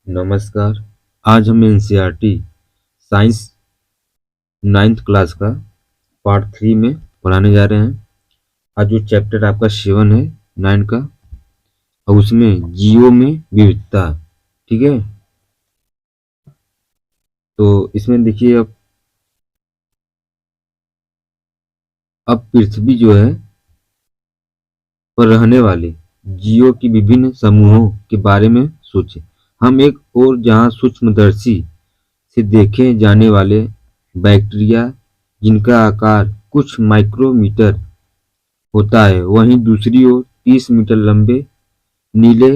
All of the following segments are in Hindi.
नमस्कार। आज हम एनसीईआरटी साइंस 9th क्लास का पार्ट 3 में पढ़ाने जा रहे हैं। आज जो चैप्टर आपका 7 है 9 का, और उसमें जीवों में विविधता। ठीक है, तो इसमें देखिए अब पृथ्वी जो है पर रहने वाले जीवों की विभिन्न समूहों के बारे में सोचें। हम एक और जहां सूक्ष्मदर्शी से देखे जाने वाले बैक्टीरिया जिनका आकार कुछ माइक्रोमीटर होता है, वहीं दूसरी ओर 30 मीटर लंबे नीले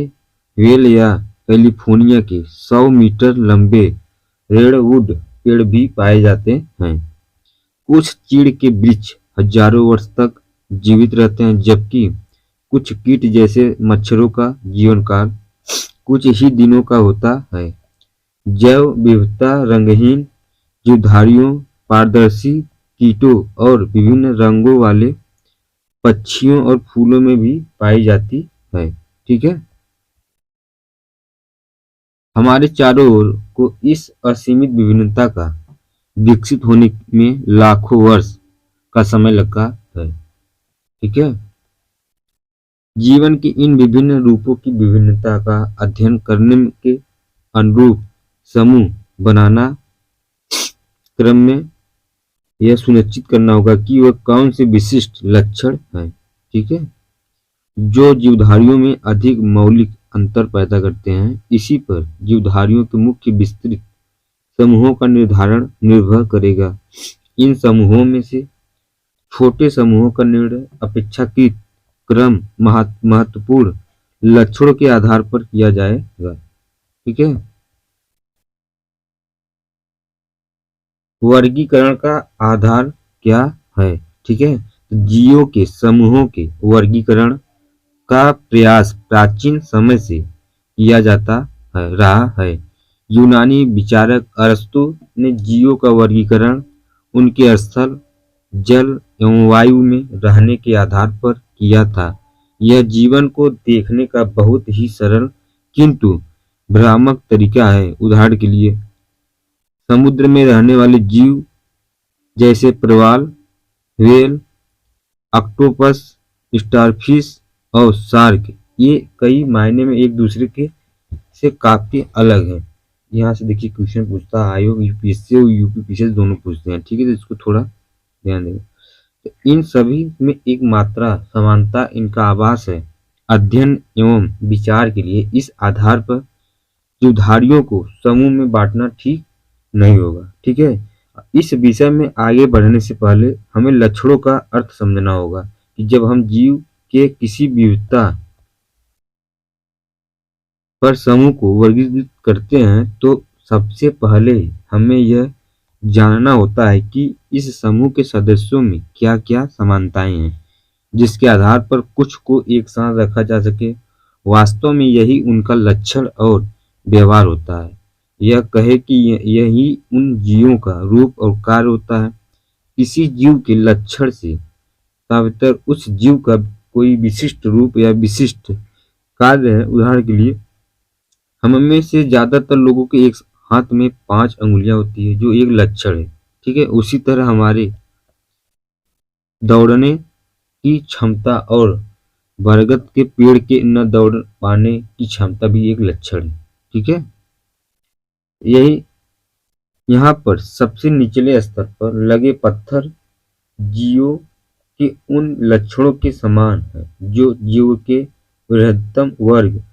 व्हेल या कैलिफोर्निया के 100 मीटर लंबे रेडवुड पेड़ भी पाए जाते हैं। कुछ चीड़ के वृक्ष हजारों वर्ष तक जीवित रहते हैं, जबकि कुछ कीट जैसे मच्छरों का जीवन काल कुछ ही दिनों का होता है। जैव विविधता रंगहीन जीवधारियों, पारदर्शी कीटों और विभिन्न रंगों वाले पक्षियों और फूलों में भी पाई जाती है। ठीक है, हमारे चारों ओर को इस असीमित विभिन्नता का विकसित होने में लाखों वर्ष का समय लगा है। ठीक है, जीवन के इन विभिन्न रूपों की विभिन्नता का अध्ययन करने के अनुरूप समूह बनाना क्रम में यह सुनिश्चित करना होगा कि वह कौन से विशिष्ट लक्षण हैं। ठीक है, जो जीवधारियों में अधिक मौलिक अंतर पैदा करते हैं। इसी पर जीवधारियों के मुख्य विस्तृत समूहों का निर्धारण निर्भर करेगा। इन समूहों में से छोटे समूहों का निर्णय अपेक्षाकृत क्रम महत्वपूर्ण लक्षणों के आधार पर किया जाएगा। ठीक है, वर्गीकरण का आधार क्या है? ठीक है, तो जीवों के समूहों के वर्गीकरण का प्रयास प्राचीन समय से किया जाता रहा है। यूनानी विचारक अरस्तु ने जीवों का वर्गीकरण उनके स्थल, जल एवं वायु में रहने के आधार पर किया था। यह जीवन को देखने का बहुत ही सरल किंतु भ्रामक तरीका है। उदाहरण के लिए समुद्र में रहने वाले जीव जैसे प्रवाल, व्हेल, ऑक्टोपस, स्टारफिश और शार्क, ये कई मायने में एक दूसरे के से काफी अलग हैं। यहाँ से देखिए क्वेश्चन पूछता है, आयोग यूपीएससी और यूपीपीएससी दोनों पूछते हैं। ठीक है, तो इसको थोड़ा ध्यान देंगे। तो इन सभी में एक मात्रा समानता इनका आभास है। अध्ययन एवं विचार के लिए इस आधार पर जीवधारियों को समूह में बांटना ठीक नहीं होगा। ठीक है, इस विषय में आगे बढ़ने से पहले हमें लक्षणों का अर्थ समझना होगा कि जब हम जीव के किसी विविधता पर समूह को वर्गीकृत करते हैं तो सबसे पहले हमें यह जानना होता है कि इस समूह के सदस्यों में क्या-क्या समानताएं हैं, जिसके आधार पर कुछ को एक साथ रखा जा सके। वास्तव में यही उनका लक्षण और व्यवहार होता है। यह कहे कि यही उन जीवों का रूप और कार्य होता है। किसी जीव के लक्षण से तात्पर्य उस जीव का कोई विशिष्ट रूप या विशिष्ट कार्य है। उदाहरण के लिए हम में से ज्यादातर लोगों के एक हाथ में 5 अंगुलियां होती है, जो एक लक्षण है। ठीक है, उसी तरह हमारे दौड़ने की क्षमता और बरगद के पेड़ के न दौड़ पाने की क्षमता भी एक लक्षण है। ठीक है, यही यहाँ पर सबसे निचले स्तर पर लगे पत्थर जीवों के उन लक्षणों के समान है जो जीव के बृहत्तम वर्ग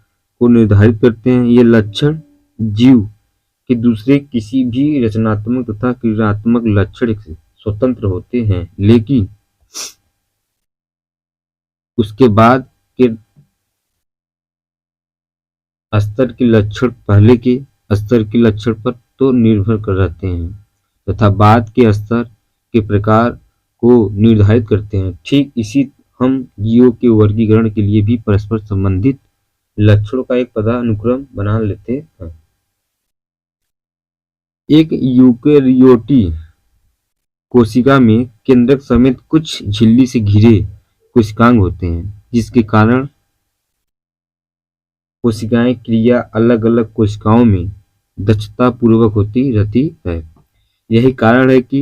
को निर्धारित करते हैं। ये लक्षण जीव के दूसरे किसी भी रचनात्मक तथा क्रियात्मक लक्षण से स्वतंत्र होते हैं, लेकिन उसके बाद के स्तर के लक्षण पहले के स्तर के लक्षण पर तो निर्भर कर रहते हैं तथा बाद के स्तर के प्रकार को निर्धारित करते हैं। ठीक इसी हम जीवों के वर्गीकरण के लिए भी परस्पर संबंधित लक्षणों का एक पदानुक्रम बना लेते हैं। एक यूकेरियोटी कोशिका में केंद्रक समेत कुछ झिल्ली से घिरे कोशिकांग होते हैं, जिसके कारण कोशिकाएं क्रिया अलग अलग कोशिकाओं में दक्षता पूर्वक होती रहती है। यही कारण है कि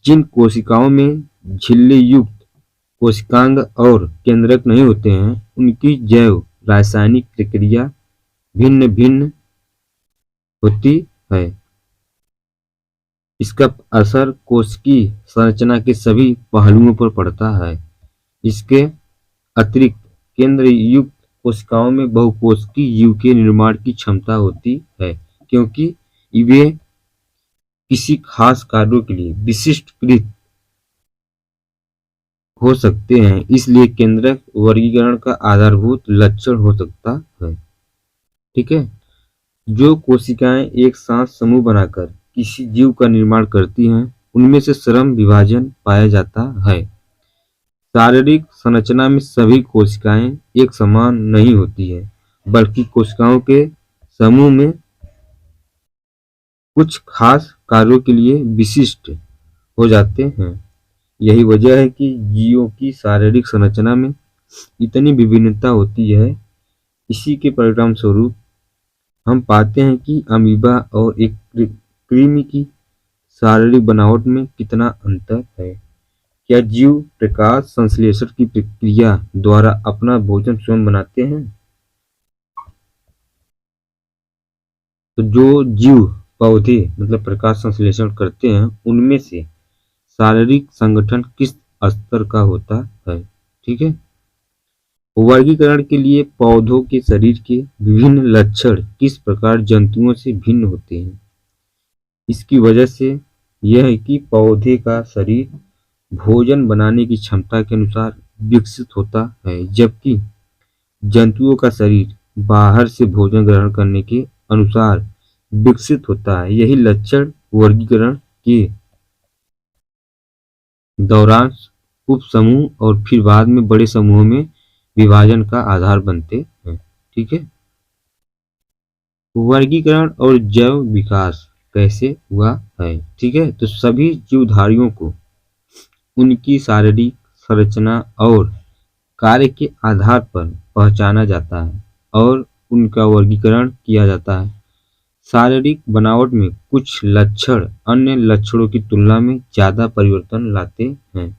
जिन कोशिकाओं में झिल्ली युक्त कोशिकांग और केंद्रक नहीं होते हैं, उनकी जैव रासायनिक प्रक्रिया भिन्न भिन्न होती है। इसका असर कोशिकीय संरचना के सभी पहलुओं पर पड़ता है। इसके अतिरिक्त केंद्र युक्त कोशिकाओं में बहुकोशिकीय जीव के निर्माण की क्षमता होती है, क्योंकि वे किसी खास कार्यों के लिए विशिष्टकृत हो सकते हैं। इसलिए केंद्रक वर्गीकरण का आधारभूत लक्षण हो सकता है। ठीक है। जो कोशिकाएं एक साथ समूह बनाकर किसी जीव का निर्माण करती हैं, उनमें से श्रम विभाजन पाया जाता है। शारीरिक संरचना में सभी कोशिकाएं एक समान नहीं होती है, बल्कि कोशिकाओं के समूह में कुछ खास कार्यों के लिए विशिष्ट हो जाते हैं। यही वजह है कि जीवों की शारीरिक संरचना में इतनी विभिन्नता होती है। इसी के परिणाम स्वरूप हम पाते हैं कि अमीबा और एक कृमि की शारीरिक बनावट में कितना अंतर है। क्या जीव प्रकाश संश्लेषण की प्रक्रिया द्वारा अपना भोजन स्वयं बनाते हैं? तो जो जीव पौधे मतलब प्रकाश संश्लेषण करते हैं, उनमें से शारीरिक संगठन किस स्तर का होता है? ठीक है। वर्गीकरण के लिए पौधों के शरीर के विभिन्न लक्षण किस प्रकार जंतुओं से भिन्न होते हैं। इसकी वजह से यह है कि पौधे का शरीर भोजन बनाने की क्षमता के अनुसार विकसित होता है, जबकि जंतुओं का शरीर बाहर से भोजन ग्रहण करने के अनुसार विकसित होता है। यही लक्षण वर्गीकरण के दौरान उपसमूह और फिर बाद में बड़े समूहों में विभाजन का आधार बनते हैं। ठीक है। वर्गीकरण और जैव विकास कैसे हुआ है? ठीक है। तो सभी जीवधारियों को उनकी शारीरिक संरचना और कार्य के आधार पर पहचाना जाता है और उनका वर्गीकरण किया जाता है। शारीरिक बनावट में कुछ लक्षण अन्य लक्षणों की तुलना में ज्यादा परिवर्तन लाते हैं।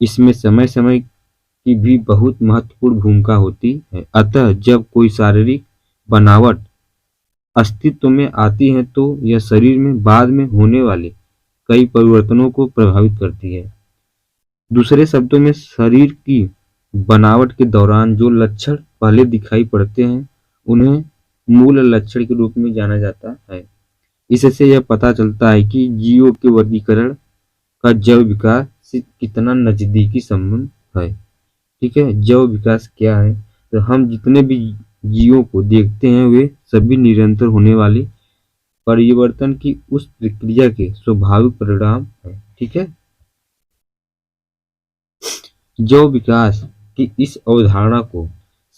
इसमें समय समय की भी बहुत महत्वपूर्ण भूमिका होती है। अतः जब कोई शारीरिक बनावट अस्तित्व में आती है, तो यह शरीर में बाद में होने वाले कई परिवर्तनों को प्रभावित करती है। दूसरे शब्दों में, शरीर की बनावट के दौरान जो लक्षण पहले दिखाई पड़ते हैं, उन्हें मूल लक्षण के रूप में जाना जाता है। इससे यह पता चलता है कि जीवों के वर्गीकरण का जैव विकास से कितना नजदीकी संबंध है। ठीक है। जैव विकास क्या है? तो हम जितने भी जीवों को देखते हैं, वे सभी निरंतर होने वाले परिवर्तन की उस प्रक्रिया के स्वाभाविक परिणाम है। ठीक है। जैव विकास की इस अवधारणा को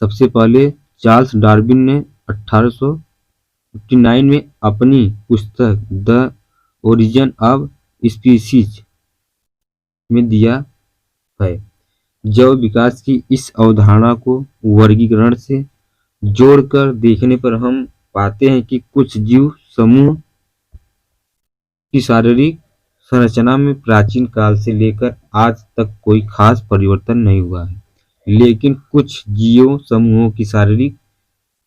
सबसे पहले चार्ल्स डार्विन ने 1859 में अपनी पुस्तक द ओरिजिन ऑफ स्पीसीज में दिया है। जैव विकास की इस अवधारणा को वर्गीकरण से जोड़कर देखने पर हम पाते हैं कि कुछ जीव समूह की शारीरिक संरचना में प्राचीन काल से लेकर आज तक कोई खास परिवर्तन नहीं हुआ है, लेकिन कुछ जीव समूहों की शारीरिक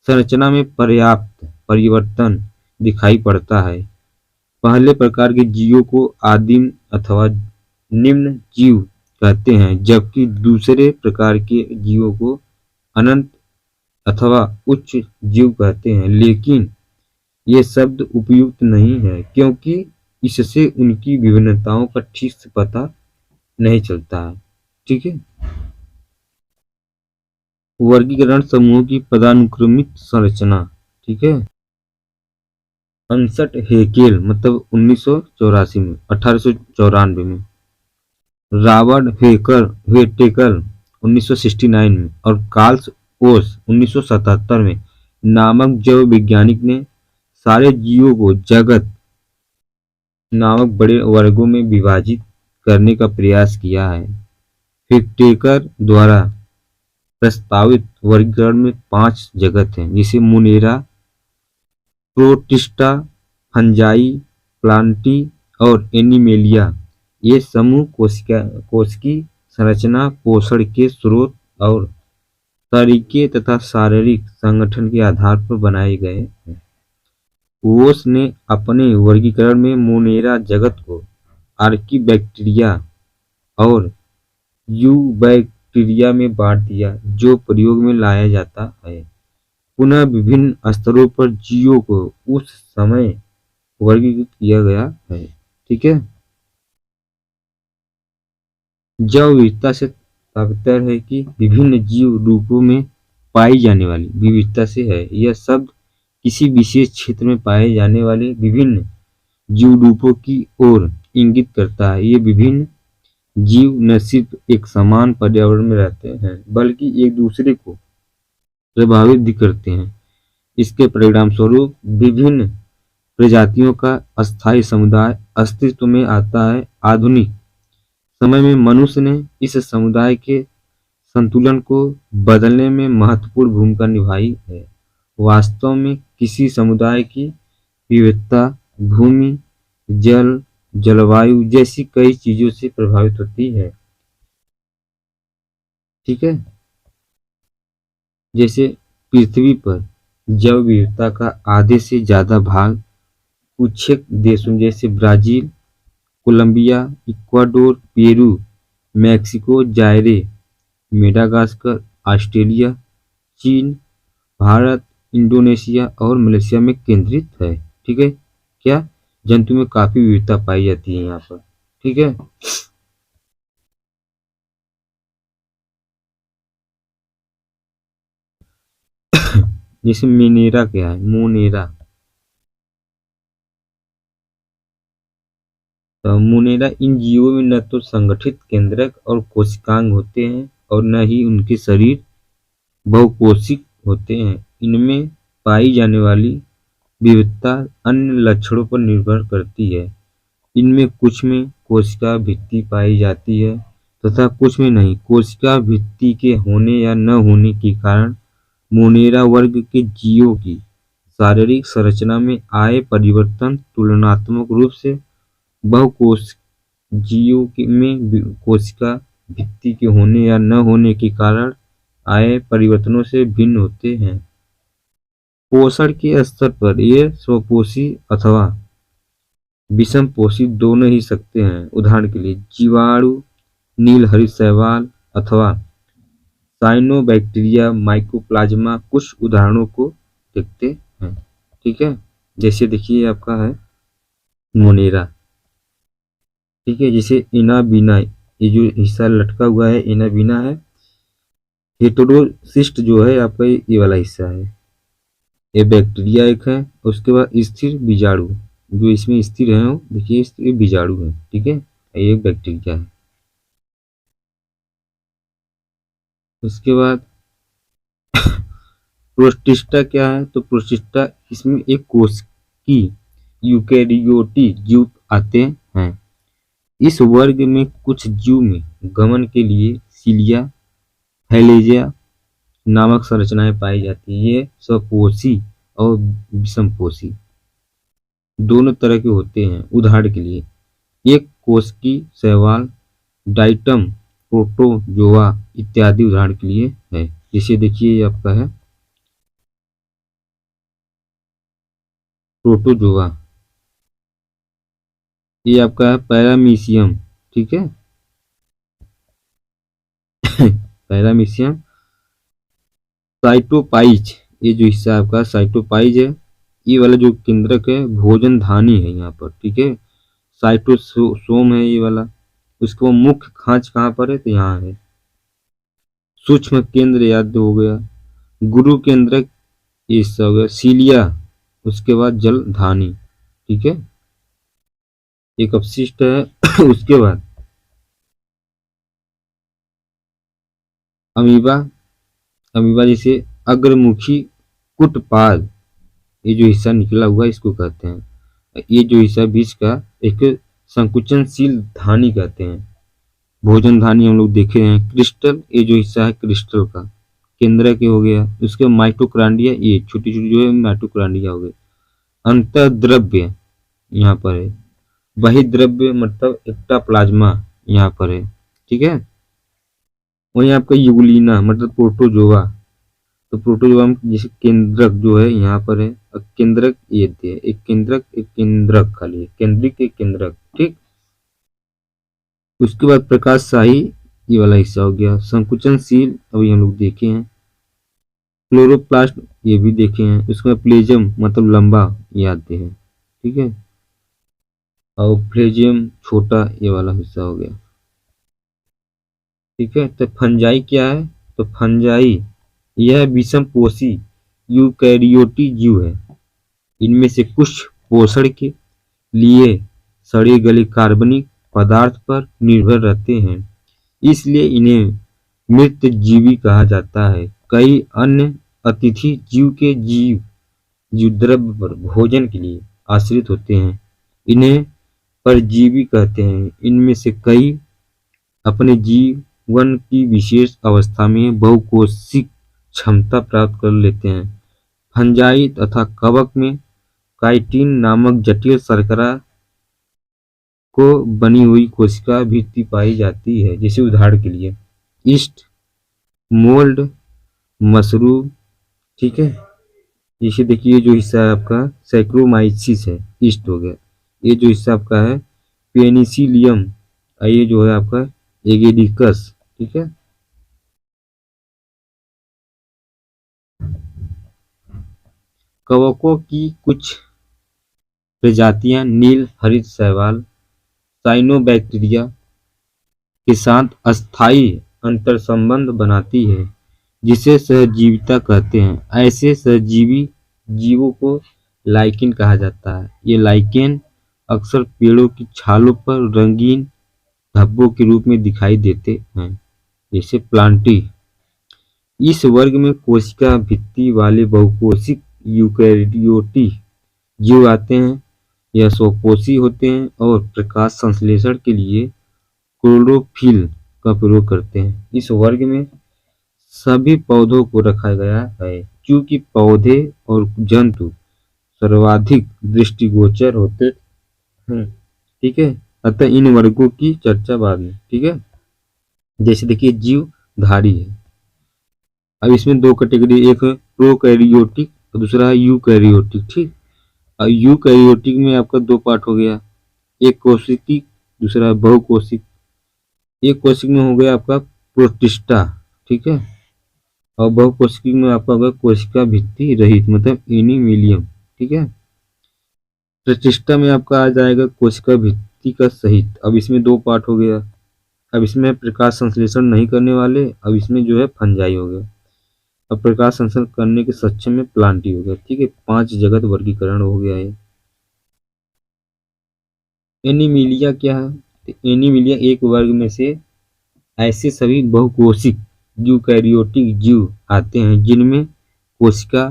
संरचना में पर्याप्त परिवर्तन दिखाई पड़ता है। पहले प्रकार के जीवों को आदिम अथवा निम्न जीव कहते हैं, जबकि दूसरे प्रकार के जीवों को अनंत अथवा उच्च जीव कहते हैं। लेकिन ये शब्द उपयुक्त नहीं है, क्योंकि इससे उनकी विभिन्नताओं का ठीक से पता नहीं चलता है। ठीक है। वर्गीकरण समूहों की पदानुक्रमित संरचना। ठीक है। अंसट हेकेल मतलब 1984 में 1894 में, रॉबर्ट हेटेकर 1969 में और कार्ल ओस 1977 में नामक जैव वैज्ञानिक ने सारे जीवों को जगत नामक बड़े वर्गों में विभाजित करने का प्रयास किया है। हेटेकर द्वारा प्रस्तावित वर्गीकरण में 5 जगत हैं, जैसे मुनेरा, प्रोटिस्टा, फंजाई, प्लांटी और एनिमेलिया। ये समूह कोश की संरचना, पोषण के स्रोत और तरीके तथा शारीरिक संगठन के आधार पर बनाए गए हैं। वोस ने अपने वर्गीकरण में मोनेरा जगत को आर्कीबैक्टीरिया और यूबैक्टीरिया में बांट दिया, जो प्रयोग में लाया जाता है। पुनः विभिन्न स्तरों पर जीवों को उस समय वर्गीकृत किया गया है। ठीक है, जैव विविधता से तात्पर्य है कि विभिन्न जीव रूपों में पाई जाने वाली विविधता से है। यह शब्द किसी विशेष क्षेत्र में पाए जाने वाले विभिन्न जीव रूपों की ओर इंगित करता है। ये विभिन्न जीव न सिर्फ एक समान पर्यावरण में रहते हैं, बल्कि एक दूसरे को प्रभावित भी करते हैं। इसके परिणाम स्वरूप विभिन्न प्रजातियों का अस्थायी समुदाय अस्तित्व में आता है। आधुनिक समय में मनुष्य ने इस समुदाय के संतुलन को बदलने में महत्वपूर्ण भूमिका निभाई है। वास्तव में किसी समुदाय की विविधता भूमि, जल, जलवायु जैसी कई चीजों से प्रभावित होती है। ठीक है, जैसे पृथ्वी पर जैव विविधता का आधे से ज्यादा भाग कुछ देशों जैसे Brazil, Colombia, Ecuador, Peru, Mexico, Zaire, Madagascar, Australia, चीन, भारत, इंडोनेशिया और मलेशिया में केंद्रित है। ठीक है, क्या जंतु में काफी विविधता पाई जाती है यहाँ पर। ठीक है, जैसे मिनेरा क्या है, मोनेरा। तो मोनेरा इन जीवों में न तो संगठित केंद्रक और कोशिकांग होते हैं और न ही उनके शरीर बहुकोशिक होते हैं। इनमें पाई जाने वाली विविधता अन्य लक्षणों पर निर्भर करती है। इनमें कुछ में कोशिका भित्ति पाई जाती है तथा कुछ में नहीं। कोशिका भित्ति के होने या न होने के कारण मोनेरा वर्ग के जीवों की शारीरिक संरचना में आए परिवर्तन तुलनात्मक रूप से बहुकोश जीवों में कोशिका भित्ति के होने या न होने के कारण आए परिवर्तनों से भिन्न होते हैं। पोषण के स्तर पर ये स्वपोषी अथवा विषमपोषी दोनों ही सकते हैं। उदाहरण के लिए जीवाणु, नील हरित शैवाल अथवा साइनोबैक्टीरिया, माइकोप्लाज्मा कुछ उदाहरणों को देखते हैं। ठीक है, जैसे देखिए आपका है मोनेरा। ठीक है, जैसे इनाबिना, ये जो हिस्सा लटका हुआ है इनाबिना है। हेटेरोसिस्ट जो है आपका ये वाला हिस्सा है, ये बैक्टीरिया एक है। उसके बाद स्थिर बीजाणु, जो इसमें स्थिर है वो देखिए ये बीजाणु है। ठीक है, ये बैक्टीरिया है। उसके बाद प्रोटिस्टा क्या है, तो प्रोटिस्टा इसमें एक कोश की यूकेरियोटी जीव आते हैं। इस वर्ग में कुछ जीव में गमन के लिए सिलिया, हैलेजिया नामक संरचनाएं पाई जाती है। ये स्वपोषी और विषमपोषी दोनों तरह के होते हैं। उदाहरण के लिए एक कोश की शैवाल, डाइटम, प्रोटोजोआ इत्यादि उदाहरण के लिए है। जैसे देखिए ये आपका है प्रोटोजोआ, ये आपका है पैरामीशियम। ठीक है पैरामीशियम, साइटोपाइज, ये जो हिस्सा आपका साइटोपाइज है, ये वाला जो केंद्रक है भोजन धानी है यहाँ पर। ठीक है, साइटोसोम है ये वाला। उसको मुख्य खांच कहाँ पर है, तो यहाँ है। सूक्ष्म केंद्र याद हो गया, गुरु केंद्रक ये सब हो गया, सीलिया, उसके बाद जल धानी। ठीक है, एक अपशिष्ट है उसके बाद अमीबा। अमीबा जैसे अग्रमुखी कुटपाद, ये जो हिस्सा निकला हुआ इसको कहते हैं। ये जो हिस्सा बीच का एक संकुचनशील धानी कहते हैं। भोजन धानी हम लोग देखे हैं। क्रिस्टल, ये जो हिस्सा है क्रिस्टल का, केंद्रक हो गया, उसके माइटोकॉन्ड्रिया, ये छोटी छोटी जो है माइटोकॉन्ड्रिया हो गए। अंतर्द्रव्य यहाँ पर है, बहिर्द्रव्य मतलब एक्टोप्लाज्मा यहाँ पर है, ठीक है। वहीं आपका यूग्लिना मतलब प्रोटोजोआ, तो प्रोटोजोआ में जैसे केंद्रक जो है यहाँ पर है, और केंद्रक ये थे, एक केंद्रक एक केंद्रक, खाली केंद्रिक एक केंद्रक, ठीक। उसके बाद प्रकाश शाही, ये वाला हिस्सा हो गया। संकुचनशील अभी हम लोग देखे हैं। क्लोरोप्लास्ट ये भी देखे हैं। उसके बाद प्लेजम मतलब लंबा, ये आते हैं, ठीक है। और फ्लेजियम छोटा, ये वाला हिस्सा हो गया, ठीक है। तो फंजाई क्या है? तो फंजाई यह विषमपोषी यूकैरियोटी जीव है। इनमें से कुछ पोषण के लिए सड़े गले कार्बनिक पदार्थ पर निर्भर रहते हैं, इसलिए इन्हें मृत जीवी कहा जाता है। कई अन्य अतिथि जीव के जीव द्रव्य पर भोजन के लिए आश्रित होते हैं, इन्हें परजीवी कहते हैं। इनमें से कई अपने जीवन की विशेष अवस्था में बहुकोशिक क्षमता प्राप्त कर लेते हैं। फंजाई तथा कवक में काइटिन नामक जटिल शर्करा को बनी हुई कोशिका भित्ति पाई जाती है। जैसे उदाहरण के लिए ईस्ट, मोल्ड, मशरूम, ठीक है। जैसे देखिए जो हिस्सा है आपका सैक्रोमाइसिस है, ईस्ट हो गया। ये जो हिस्सा आपका है पेनिसिलियम, ये जो है आपका एगेडिकस, ठीक है। कवकों की कुछ प्रजातियां नील हरित शैवाल साइनोबैक्टीरिया के साथ अस्थायी अंतर्संबंध बनाती है, जिसे सहजीविता कहते हैं। ऐसे सहजीवी जीवों को लाइकेन कहा जाता है। ये लाइकेन अक्सर पेड़ों की छालों पर रंगीन धब्बों के रूप में दिखाई देते हैं, जैसे प्लांटी। इस वर्ग में कोशिका भित्ति वाले बहुकोशिक यूकैरियोटी जीव आते हैं। यह स्वपोषी होते हैं और प्रकाश संश्लेषण के लिए क्लोरोफिल का प्रयोग करते हैं। इस वर्ग में सभी पौधों को रखा गया है, क्योंकि पौधे और जंतु सर्वाधिक दृष्टिगोचर होते हैं, ठीक है। अतः इन वर्गों की चर्चा बाद में, ठीक है। जैसे देखिए जीवधारी है। अब इसमें दो कैटेगरी, एक है प्रोकैरियोटिक और दूसरा है यूकैरियोटिक, ठीक। और यूकैरियोटिक में आपका दो पार्ट हो गया, एक कोशिकी, दूसरा बहुकोशिक। एक कोशिक में हो गया आपका प्रोटिस्टा, ठीक है। और बहुकोशिकी में आपका होगा कोशिका भित्ति रहित मतलब एनीमिलियम, ठीक है। प्रोटिस्टा में आपका आ जाएगा कोशिका भित्ति का सहित। अब इसमें दो पार्ट हो गया। अब इसमें प्रकाश संश्लेषण नहीं करने वाले, अब इसमें जो है फंजाई हो गया। अब प्रकाश संश्लेषण करने के सक्षम में प्लांटी हो गया, ठीक है। 5 जगत वर्गीकरण हो गया है। एनीमिलिया क्या है? तो एनीमिलिया एक वर्ग में से ऐसे सभी बहुकोशिक यूकैरियोटिक जीव आते हैं जिनमें कोशिका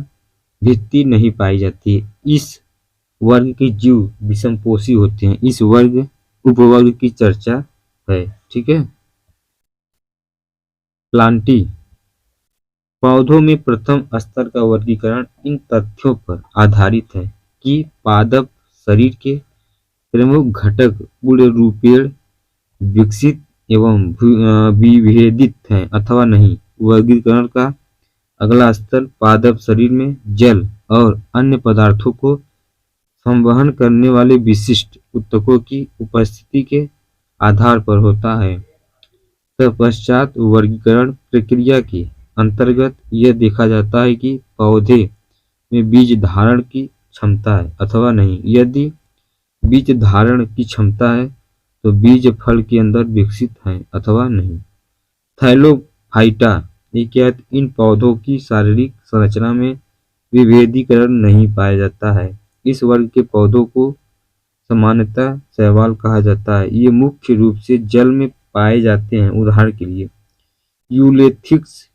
भित्ति नहीं पाई जाती है। इस वर्ग के जीव विषमपोषी होते हैं। इस वर्ग उपवर्ग की चर्चा है, ठीक है। प्लांटी पौधों में प्रथम स्तर का वर्गीकरण इन तथ्यों पर आधारित है कि पादप शरीर के प्रमुख घटक पूर्ण रूपेण विकसित एवं विभेदित हैं अथवा नहीं। वर्गीकरण का अगला स्तर पादप शरीर में जल और अन्य पदार्थों को संवहन करने वाले विशिष्ट ऊतकों की उपस्थिति के आधार पर होता है। तत्पश्चात वर्गीकरण प्रक्रिया के अंतर्गत यह देखा जाता है कि पौधे में बीज धारण की क्षमता है अथवा नहीं। यदि बीज धारण की क्षमता है तो बीज फल के अंदर विकसित है अथवा नहीं। थैलोफाइटा ये क्या है? इन पौधों की शारीरिक संरचना में विभेदीकरण नहीं पाया जाता है। इस वर्ग के पौधों को सामान्यतः शैवाल कहा जाता है। ये मुख्य रूप से जल में पाए जाते हैं। उदाहरण के लिए यूलेथिक्स,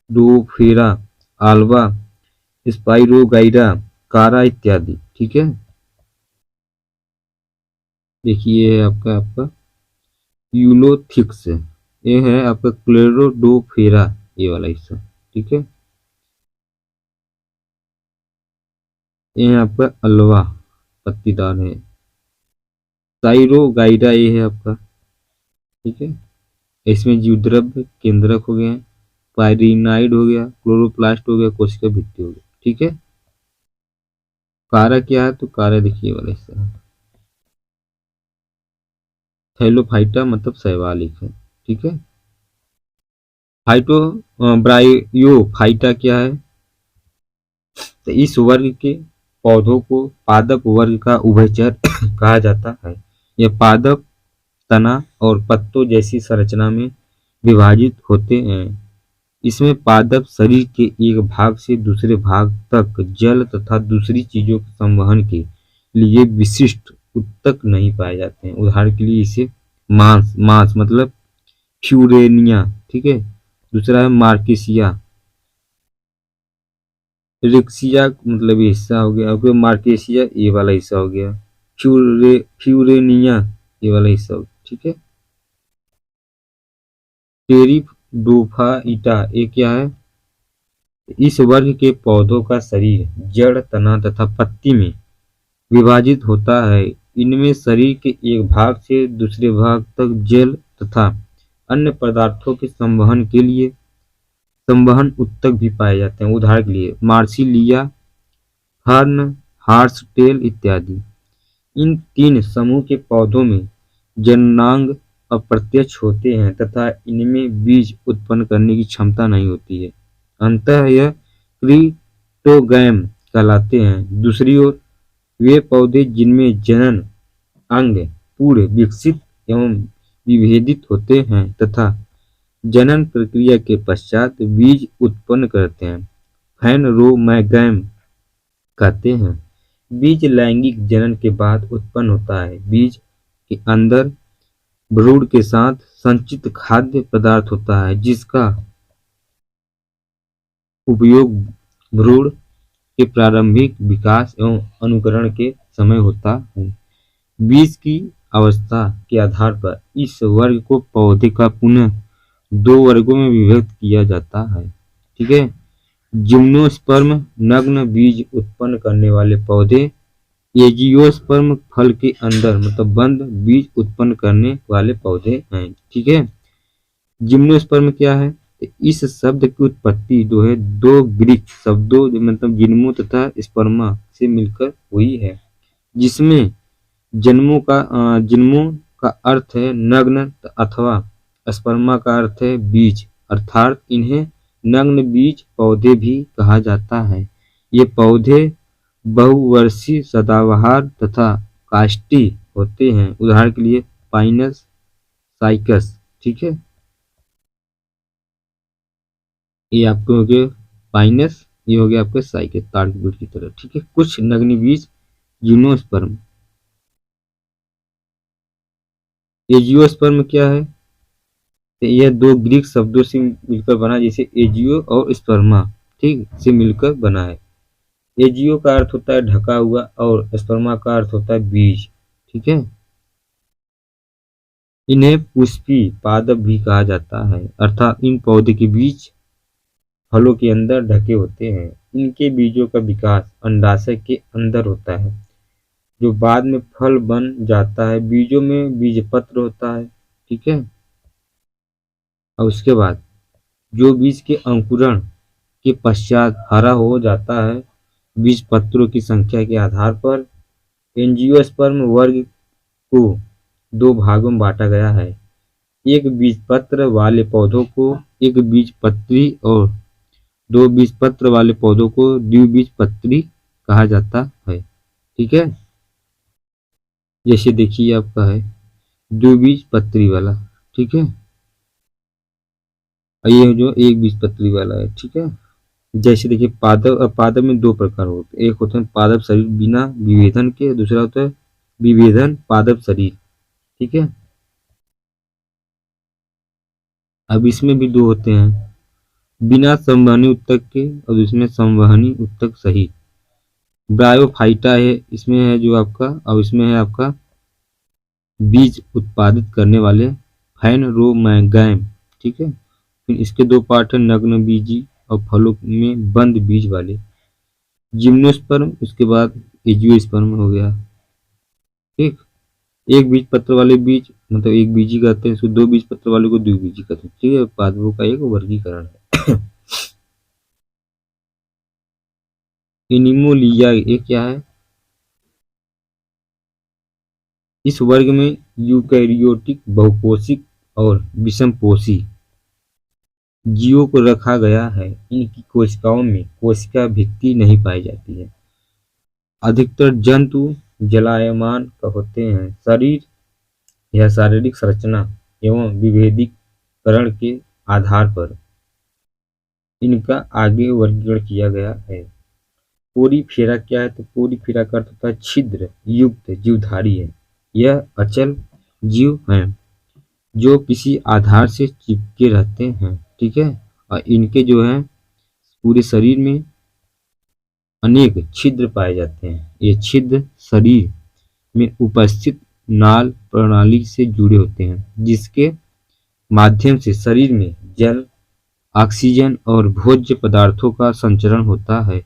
कैल्डोफेरा आल्बा, स्पाइरोगाइरा, कारा इत्यादि, ठीक है। देखिए आपका यूलोथिक्स ये है आपका क्लोरोडोफेरा, ये वाला हिस्सा, ठीक है। ये है आपका अल्वा, पत्तीदार है। साइरोगाइडा ये है आपका, ठीक है। इसमें जीवद्रव्य केंद्रक हो गए, पायरिनाइड हो गया, क्लोरोप्लास्ट हो गया, कोशिका भित्ति हो गया, ठीक है। कारक क्या है, तो कारक देखिए वाला हिस्सा है, थैलोफाइटा मतलब शैवालिक है, ठीक है। फाइटो ब्रायोफाइटा क्या है, तो इस वर्ग के पौधों को पादप वर्ग का उभयचर कहा जाता है। यह पादप तना और पत्तों जैसी संरचना में विभाजित होते हैं। इसमें पादप शरीर के एक भाग से दूसरे भाग तक जल तथा दूसरी चीजों के संवहन के लिए विशिष्ट उत्तक नहीं पाए जाते हैं। उदाहरण के लिए इसे मांस मांस मतलब फ्यूरेनिया, ठीक है। दूसरा है मार्केसिया, रिक्सिया मतलब ये हिस्सा हो गया, फिर मार्केसिया ये वाला हिस्सा हो गया, फ्यूरेनिया ये वाला हिस्सा हो गया, ठीक है। टेरिडोफाइटा ये क्या है, इस वर्ग के पौधों का शरीर जड़, तना तथा पत्ती में विभाजित होता है। इनमें शरीर के एक भाग से दूसरे भाग तक जल तथा अन्य पदार्थों के संवहन के लिए संवहन उत्तक भी पाए जाते हैं। उदाहरण के लिए मार्सिलिया, हर्न, हार्सटेल इत्यादि। इन तीन समूह के पौधों में जननांग अप्रत्यक्ष होते हैं तथा इनमें बीज उत्पन्न करने की क्षमता नहीं होती है, अतः यह क्रीटोगैम कहलाते हैं। दूसरी ओर वे पौधे जिनमें जनन अंग पूर्ण विकसित एवं विभेदित होते हैं तथा जनन प्रक्रिया के पश्चात बीज उत्पन्न करते हैं, फैनरोमैगैम कहते हैं। बीज लैंगिक जनन के बाद उत्पन्न होता है। बीज के अंदर भ्रूण के साथ संचित खाद्य पदार्थ होता है जिसका उपयोग भ्रूण के प्रारंभिक विकास एवं अनुकरण के समय होता है। बीज की अवस्था के आधार पर इस वर्ग को पौधे का पुनः दो वर्गों में विभक्त किया जाता है, ठीक है। जिम्नोस्पर्म नग्न बीज उत्पन्न करने वाले पौधे, एजियोस्पर्म फल के अंदर मतलब बंद बीज उत्पन्न करने वाले पौधे हैं, ठीक है। जिम्नोस्पर्म क्या है, तो इस शब्द की उत्पत्ति जो है दो ग्रीक शब्दों मतलब जिम्नो तथा स्पर्मा से मिलकर हुई है, जिसमें जिम्नो का अर्थ है नग्न अथवा स्पर्मा का अर्थ है बीज, अर्थात इन्हें नग्न बीज पौधे भी कहा जाता है। ये पौधे बहुवर्षीय सदाबहार तथा काष्ठी होते हैं। उदाहरण के लिए पाइनस साइकस, ठीक है। ये आपको हो गया पाइनस, ये हो गया आपका साइकस ताड़ के पेड़ की तरह, ठीक है। कुछ नग्न बीज जिम्नोस्पर्म। एजियोस्पर्म क्या है, तो यह दो ग्रीक शब्दों से मिलकर बना, जैसे एजियो और स्पर्मा, ठीक से मिलकर बना है। एजियो का अर्थ होता है ढका हुआ और स्पर्मा का अर्थ होता है बीज, ठीक है। इन्हें पुष्पी पादप भी कहा जाता है, अर्थात इन पौधे के बीज फलों के अंदर ढके होते हैं। इनके बीजों का विकास अंडाशय के अंदर होता है जो बाद में फल बन जाता है। बीजों में बीजपत्र होता है, ठीक है। और उसके बाद जो बीज के अंकुरण के पश्चात हरा हो जाता है, बीज पत्रों की संख्या के आधार पर एंजियोस्पर्म वर्ग को दो भागों में बांटा गया है। एक बीजपत्र वाले पौधों को एक बीजपत्री और दो बीजपत्र वाले पौधों को द्विबीजपत्री कहा जाता है, ठीक है। जैसे देखिए आपका है द्विबीजपत्री वाला, ठीक है। और ये जो एक बीजपत्री वाला है, ठीक है। जैसे देखिए पादप पादप में दो प्रकार होते हैं, एक होता है पादप शरीर बिना विभेदन के, दूसरा होता है विभेदन पादप शरीर, ठीक है। अब इसमें भी दो होते हैं, बिना संवहनी उत्तक के और इसमें संवहनी उत्तक सहित। ब्रायोफाइटा है, इसमें है जो आपका, और इसमें है आपका बीज उत्पादित करने वाले फैनरोमैगैम, ठीक है। फिर इसके दो पार्ट है, नग्न बीजी और फलों में बंद बीज वाले। जिम्नोस्पर्म, इसके बाद एजियोस्पर्म हो गया, ठीक। एक बीज पत्र वाले बीज मतलब एक बीजी कहते हैं, इसको दो बीज पत्र वाले को द्विबीजी कहते हैं, ठीक है। पादपों का एक वर्गीकरण है। एनिमोलिया ये क्या है? इस वर्ग में यूकैरियोटिक, बहुकोशिक और विषमपोषी जीवों को रखा गया है। इनकी कोशिकाओं में कोशिका भित्ति नहीं पाई जाती है। अधिकतर जंतु जलायमान होते हैं। शरीर या शारीरिक संरचना एवं विभेदीकरण के आधार पर इनका आगे वर्गीकरण किया गया है। पोरीफेरा क्या है? तो पोरीफेरा का अर्थ होता है छिद्र युक्त जीवधारी है। यह अचल जीव हैं जो किसी आधार से चिपके रहते हैं, ठीक है। और इनके जो है पूरे शरीर में अनेक छिद्र पाए जाते हैं। ये छिद्र शरीर में उपस्थित नाल प्रणाली से जुड़े होते हैं, जिसके माध्यम से शरीर में जल, ऑक्सीजन और भोज्य पदार्थों का संचरण होता है।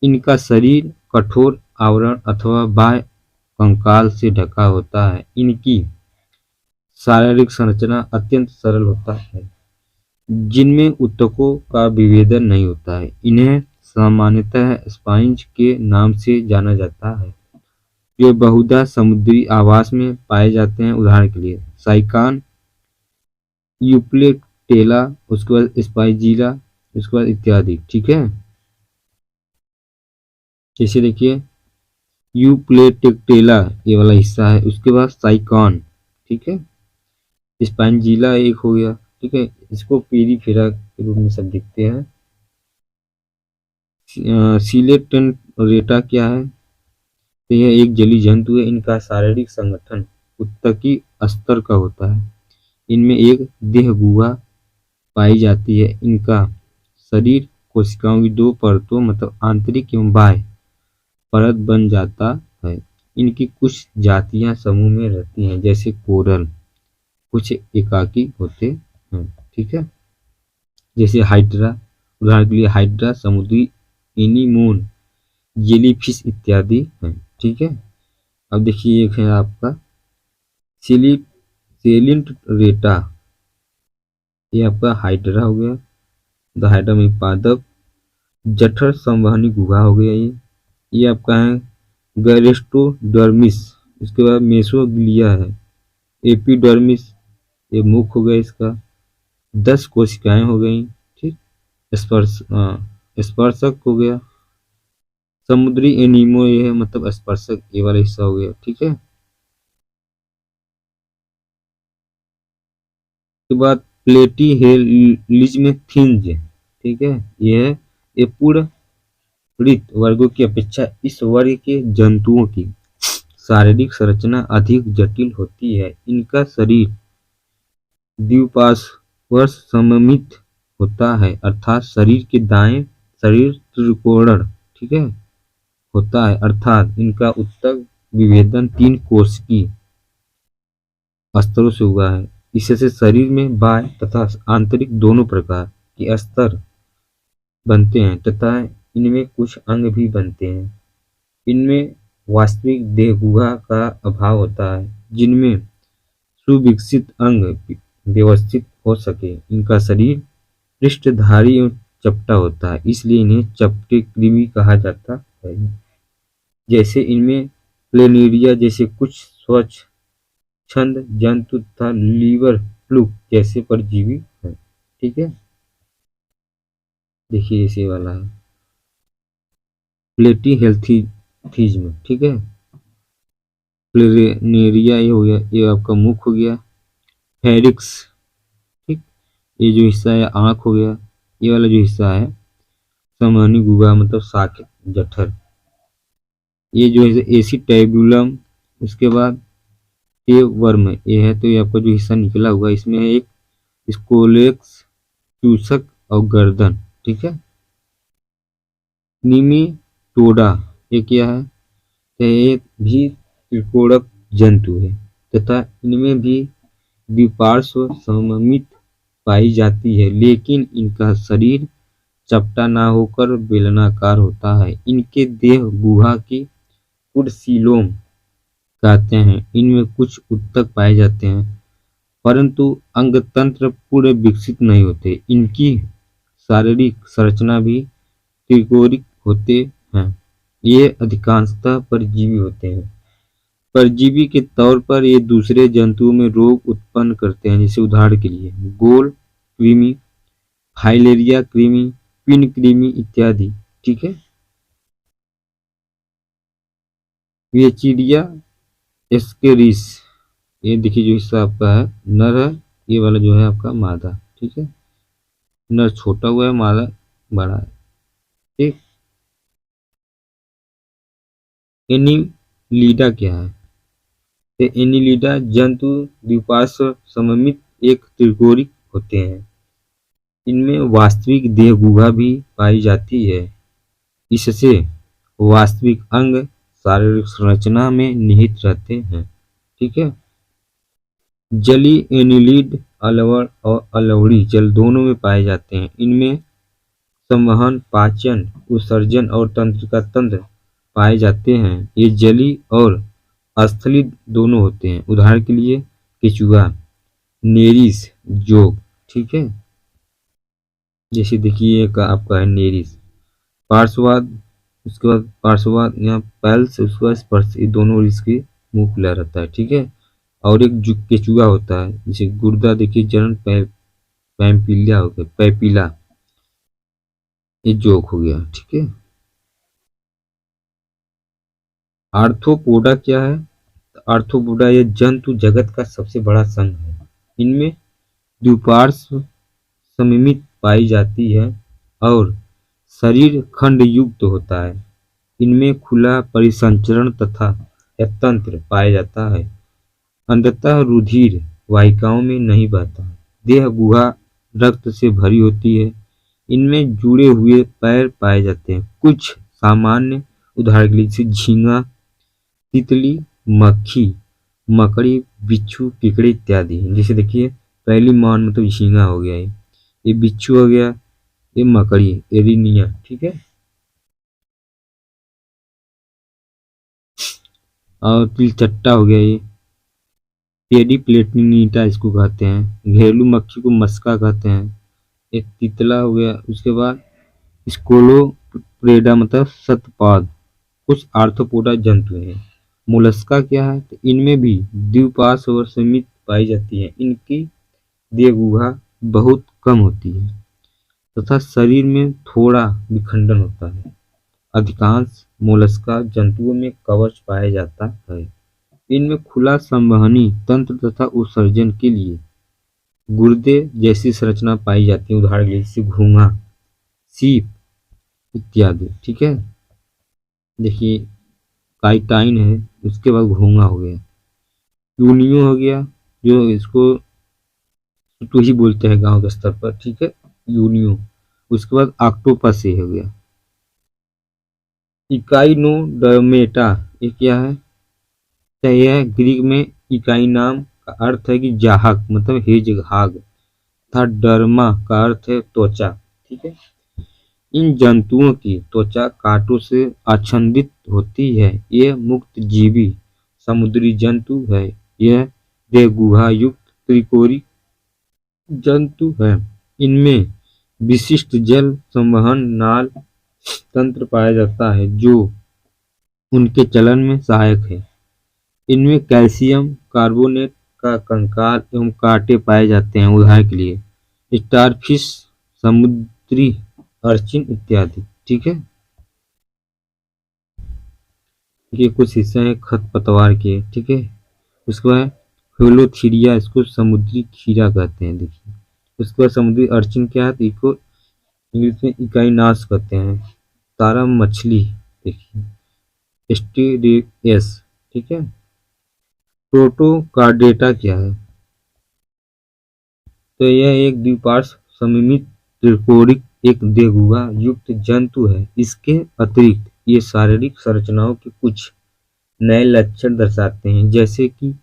इनका शरीर कठोर आवरण अथवा बाह्य कंकाल से ढका होता है। इनकी शारीरिक संरचना अत्यंत सरल होता है, जिनमें ऊतकों का विभेदन नहीं होता है। इन्हें सामान्यतः स्पाइंज के नाम से जाना जाता है, जो बहुधा समुद्री आवास में पाए जाते हैं। उदाहरण के लिए साइकान, यूप्लेटेला, उसके बाद स्पाइजिला, उसके बाद इत्यादि, ठीक है। जैसे देखिए यूप्लेटेला ये वाला हिस्सा है, उसके बाद साइकान, ठीक है। स्पाइनजिला एक हो गया, ठीक है। इसको पेरीफेरा के रूप में सब दिखते हैं। सिलेटेंरेटा क्या है? तो यह एक जलीय जंतु है। इनका शारीरिक संगठन उत्तकी स्तर का होता है। इनमें एक देह गुहा पाई जाती है। इनका शरीर कोशिकाओं की दो परतों मतलब आंतरिक एवं बाह्य परत बन जाता है। इनकी कुछ जातियां समूह में रहती हैं, जैसे कोरल, कुछ एकाकी होते हैं, ठीक है। जैसे हाइड्रा, उदाहरण के लिए हाइड्रा समुद्री एनीमोन, जेलीफिश इत्यादि हैं, ठीक है। अब देखिए एक है आपका सेलिंटरेटा, ये आपका हाइड्रा हो गया, द हाइड्रा में पादप। जठर संवहनी गुहा हो गया ये आपका है गैरेस्टोडर्मिस। इसके बाद मेसोग्लिया है, एपिडर्मिस, ये मुख हो गया इसका। 10 कोशिकाएं हो गई, ठीक। स्पर्शक हो गया, समुद्री एनीमो ये है मतलब स्पर्शक ये वाला हिस्सा हो गया, ठीक है। उसके बाद प्लेटीहेलिज्मथिन्ज, ठीक है। ये है ये पूर्ण वृत्त वर्गों की अपेक्षा इस वर्ग के जंतुओं की शारीरिक संरचना अधिक जटिल होती है। इनका शरीर द्विपार्श्व सममित होता है, अर्थात शरीर के दाएं शरीर त्रिकोणीय, ठीक है, होता है। अर्थात इनका ऊतक विभेदन 3 कोशिकीय स्तरों से हुआ है। इससे शरीर में बाह्य तथा आंतरिक दोनों प्रकार के स्तर बनते हैं तथा इनमें कुछ अंग भी बनते हैं। इनमें वास्तविक देहगुहा का अभाव होता है, जिनमें सुविकसित अंग व्यवस्थित हो सके। इनका शरीर पृष्ठधारी एवं चपटा होता है, इसलिए इन्हें चपटे कृमि कहा जाता है। जैसे इनमें प्लेनेरिया जैसे कुछ स्वच्छंद जंतु तथा लीवर फ्लूक जैसे परजीवी हैं, ठीक है। देखिए इसे वाला है प्लेटीहेल्मिंथिज्म, ठीक है। प्लेनेरिया ये हो गया, ये आपका मुख हो गया। फेरिक्स, ठीक, ये जो हिस्सा है आंख हो गया। ये वाला जो हिस्सा है संवहनी गुहा मतलब साकेत जठर। ये जो है एसिटैब्यूलम, उसके बाद ये वर्म ये है, तो ये आपका जो हिस्सा निकला हुआ है इसमें है एक स्कोलेक्स, चूसक और गर्दन, ठीक है। निमिटोडा ये क्या है? तो ये भी त्रिकोणक जंतु है तथा इनमें भी द्विपार्श्व सममित पाई जाती है, लेकिन इनका शरीर चपटा ना होकर बेलनाकार होता है। इनके देह गुहा की पुडसिलोम कहते हैं। इनमें कुछ ऊतक पाए जाते हैं, परंतु अंगतंत्र पूरे विकसित नहीं होते। इनकी शारीरिक संरचना भी त्रिकोणिक होते हैं। ये अधिकांशतः परजीवी होते हैं। परजीवी के तौर पर ये दूसरे जंतुओं में रोग उत्पन्न करते हैं, जैसे उदाहरण के लिए गोल कृमि, फाइलेरिया कृमि, पिन कृमि इत्यादि। ठीक है। वेचिडिया एस्केरिस, ये देखिए जो हिस्सा आपका है नर है, ये वाला जो है आपका मादा। ठीक है। नर छोटा हुआ है, मादा बड़ा है। ठीक। एनीलिडा क्या है? तो एनीलिडा जंतु द्विपार्श्व सममित एक त्रिकोणिक होते हैं। इनमें वास्तविक देह गुहा भी पाई जाती है। इससे वास्तविक अंग शारीरिक संरचना में निहित रहते हैं। ठीक है। जली एनीलिड अलवड़ और अलवड़ी जल दोनों में पाए जाते हैं। इनमें संवहन, पाचन, उत्सर्जन और तंत्रिका तंत्र पाए जाते हैं। ये जली और स्थलित दोनों होते हैं। उदाहरण के लिए केचुआ, नेरिस, जोग। ठीक है। जैसे देखिए एक आपका है नेरिस, पार्श्ववाद, उसके बाद पार्श्ववाद यहाँ पैल्स, उसके बाद स्पर्श, ये दोनों इसके मुंह खुला रहता है। ठीक है। और एक जो केचुआ होता है, जैसे गुर्दा देखिए जनन पैम्पिलिया हो गया, पैपिला, ये जोक हो गया। ठीक है। आर्थ्रोपोडा क्या है? आर्थ्रोपोडा ये जंतु जगत का सबसे बड़ा संघ है। इनमें द्विपार्श्व सममित पाई जाती है और शरीर खंड युक्त होता है। इनमें खुला परिसंचरण तथा तंत्र पाया जाता है। अंततः रुधिर वाहिकाओं में नहीं बहता। देह गुहा रक्त से भरी होती है। इनमें जुड़े हुए पैर पाए जाते हैं। कुछ सामान्य उदाहरण के लिए जैसे झींगा, तितली, मक्खी, मकड़ी, बिच्छू, केकड़े इत्यादि। जैसे देखिए पहली मान मतलब झींगा हो गया, ये बिच्छू हो गया, ये मकड़ी एरिनिया। ठीक है। और तिलचट्टा हो गया, ये पेडी प्लेटिनीटा इसको कहते हैं। घरेलू मक्खी को मस्का कहते हैं। एक तितला हो गया। उसके बाद स्कोलोप्रेडा मतलब सतपाद। कुछ आर्थ्रोपोडा जंतु हैं। मोलस्का क्या है? तो इनमें भी द्विपार्श्व और सीमित पाई जाती है। इनकी देह गुहा बहुत कम होती है तथा शरीर में थोड़ा विखंडन होता है। अधिकांश मोलस्का जंतुओं में कवच पाया जाता है। इनमें खुला संवहनी तंत्र तथा उत्सर्जन के लिए गुर्दे जैसी संरचना पाई जाती है। उदाहरण के लिए जैसे घोंघा, सीप इत्यादि। ठीक है। देखिए काइटाइन है, उसके बाद घोंघा हो गया। यूनियो हो गया, जो इसको तो ही बोलते हैं गांव के स्तर पर। ठीक है। यूनियो। उसके बाद ऑक्टोपस हो गया। इकाइनोडर्मेटा, ये क्या है? तो यह ग्रीक में इकाई नाम का अर्थ है कि जाहक मतलब हेजहाग, तथा डर्मा का अर्थ है त्वचा। ठीक है। इन जंतुओं की त्वचा कांटों से आच्छादित होती है। ये मुक्त जीवी समुद्री जंतु है। यह देहगुहा युक्त त्रिकोणिक जंतु है। इनमें विशिष्ट जल संवहन नाल तंत्र पाया जाता है जो उनके चलन में सहायक है। इनमें कैल्शियम कार्बोनेट का कंकाल एवं कांटे पाए जाते हैं। उदाहरण के लिए स्टारफिश, समुद्री अर्चिन इत्यादि। ठीक है। ये कुछ हिस्से हैं खरपतवार के। ठीक है। उसके बाद होलोथीरिया, इसको समुद्री खीरा कहते हैं। देखिए उसके बाद समुद्री अर्चिन क्या है? तो इसको इंग्लिश में इकाइनास कहते हैं। तारा मछली देखिए स्टेरेस। ठीक है। प्रोटोकार्डेटा क्या है? तो यह एक द्विपार्श्व सममित त्रिकोणिक एक देहगुहा युक्त जंतु है। इसके अतिरिक्त ये शारीरिक संरचनाओं के कुछ नए लक्षण दर्शाते हैं, जैसे कि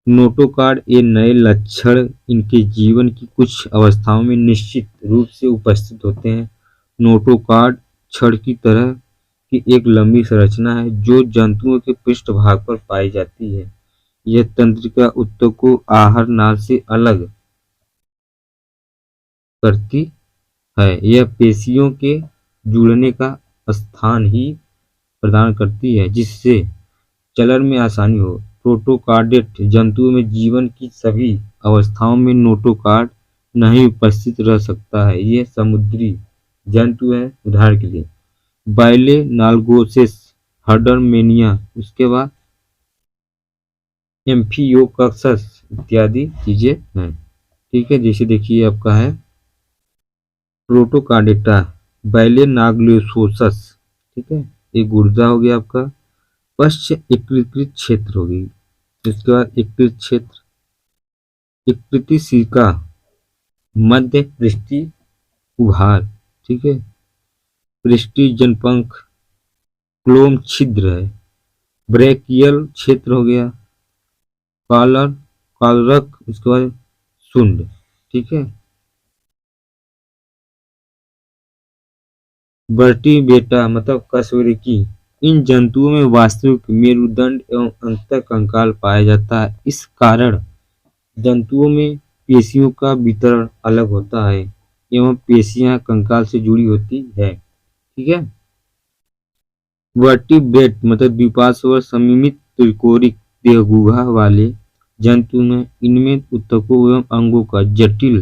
नोटोकॉर्ड ये नए लक्षण इनके जीवन की कुछ अवस्थाओं में निश्चित रूप से उपस्थित होते हैं। नोटोकॉर्ड छड़ की तरह की एक लंबी संरचना है जो जंतुओं के पृष्ठभाग पर पाई जाती है। यह तंत्रिका ऊतक को आहार नाल से अलग करती है। यह पेशियों के जुड़ने का स्थान ही प्रदान करती है जिससे चलन में आसानी हो। प्रोटोकार्डेट जंतुओं में जीवन की सभी अवस्थाओं में नोटोकॉर्ड नहीं उपस्थित रह सकता है। ये समुद्री जंतु हैं, उदाहरण के लिए बाइलेनाल्गोसेस, हर्डरमेनिया, उसके बाद एम्फियोकक्सस इत्यादि चीजें हैं। ठीक है, जैसे देखिए आपका है प्रोटोकार्डेटा, बाइलेनाग्लोसोसस, ठीक है, ये गुर्दा हो गया आपका। पश्च एकीकृत क्षेत्र होगी, इसके बाद एकीकृत क्षेत्र, एकीकृतिका, मध्य पृष्ठी उभार, ठीक है, पृष्ठी जनपंख, क्लोम छिद्र है, ब्रेकियल क्षेत्र हो गया, कॉलर, कॉलरक, उसके बाद सुंड, ठीक है। वर्टिब्रेटा मतलब कशेरुकी, इन जंतुओं में वास्तविक मेरुदंड एवं अंतःकंकाल पाया जाता है। इस कारण जंतुओं में पेशियों का वितरण अलग होता है एवं पेशियां कंकाल से जुड़ी होती है। ठीक है। वर्टिब्रेट मतलब द्विपार्श्व सममित त्रिकोणिक देहगुहा वाले जंतु में इनमें ऊतकों एवं अंगों का जटिल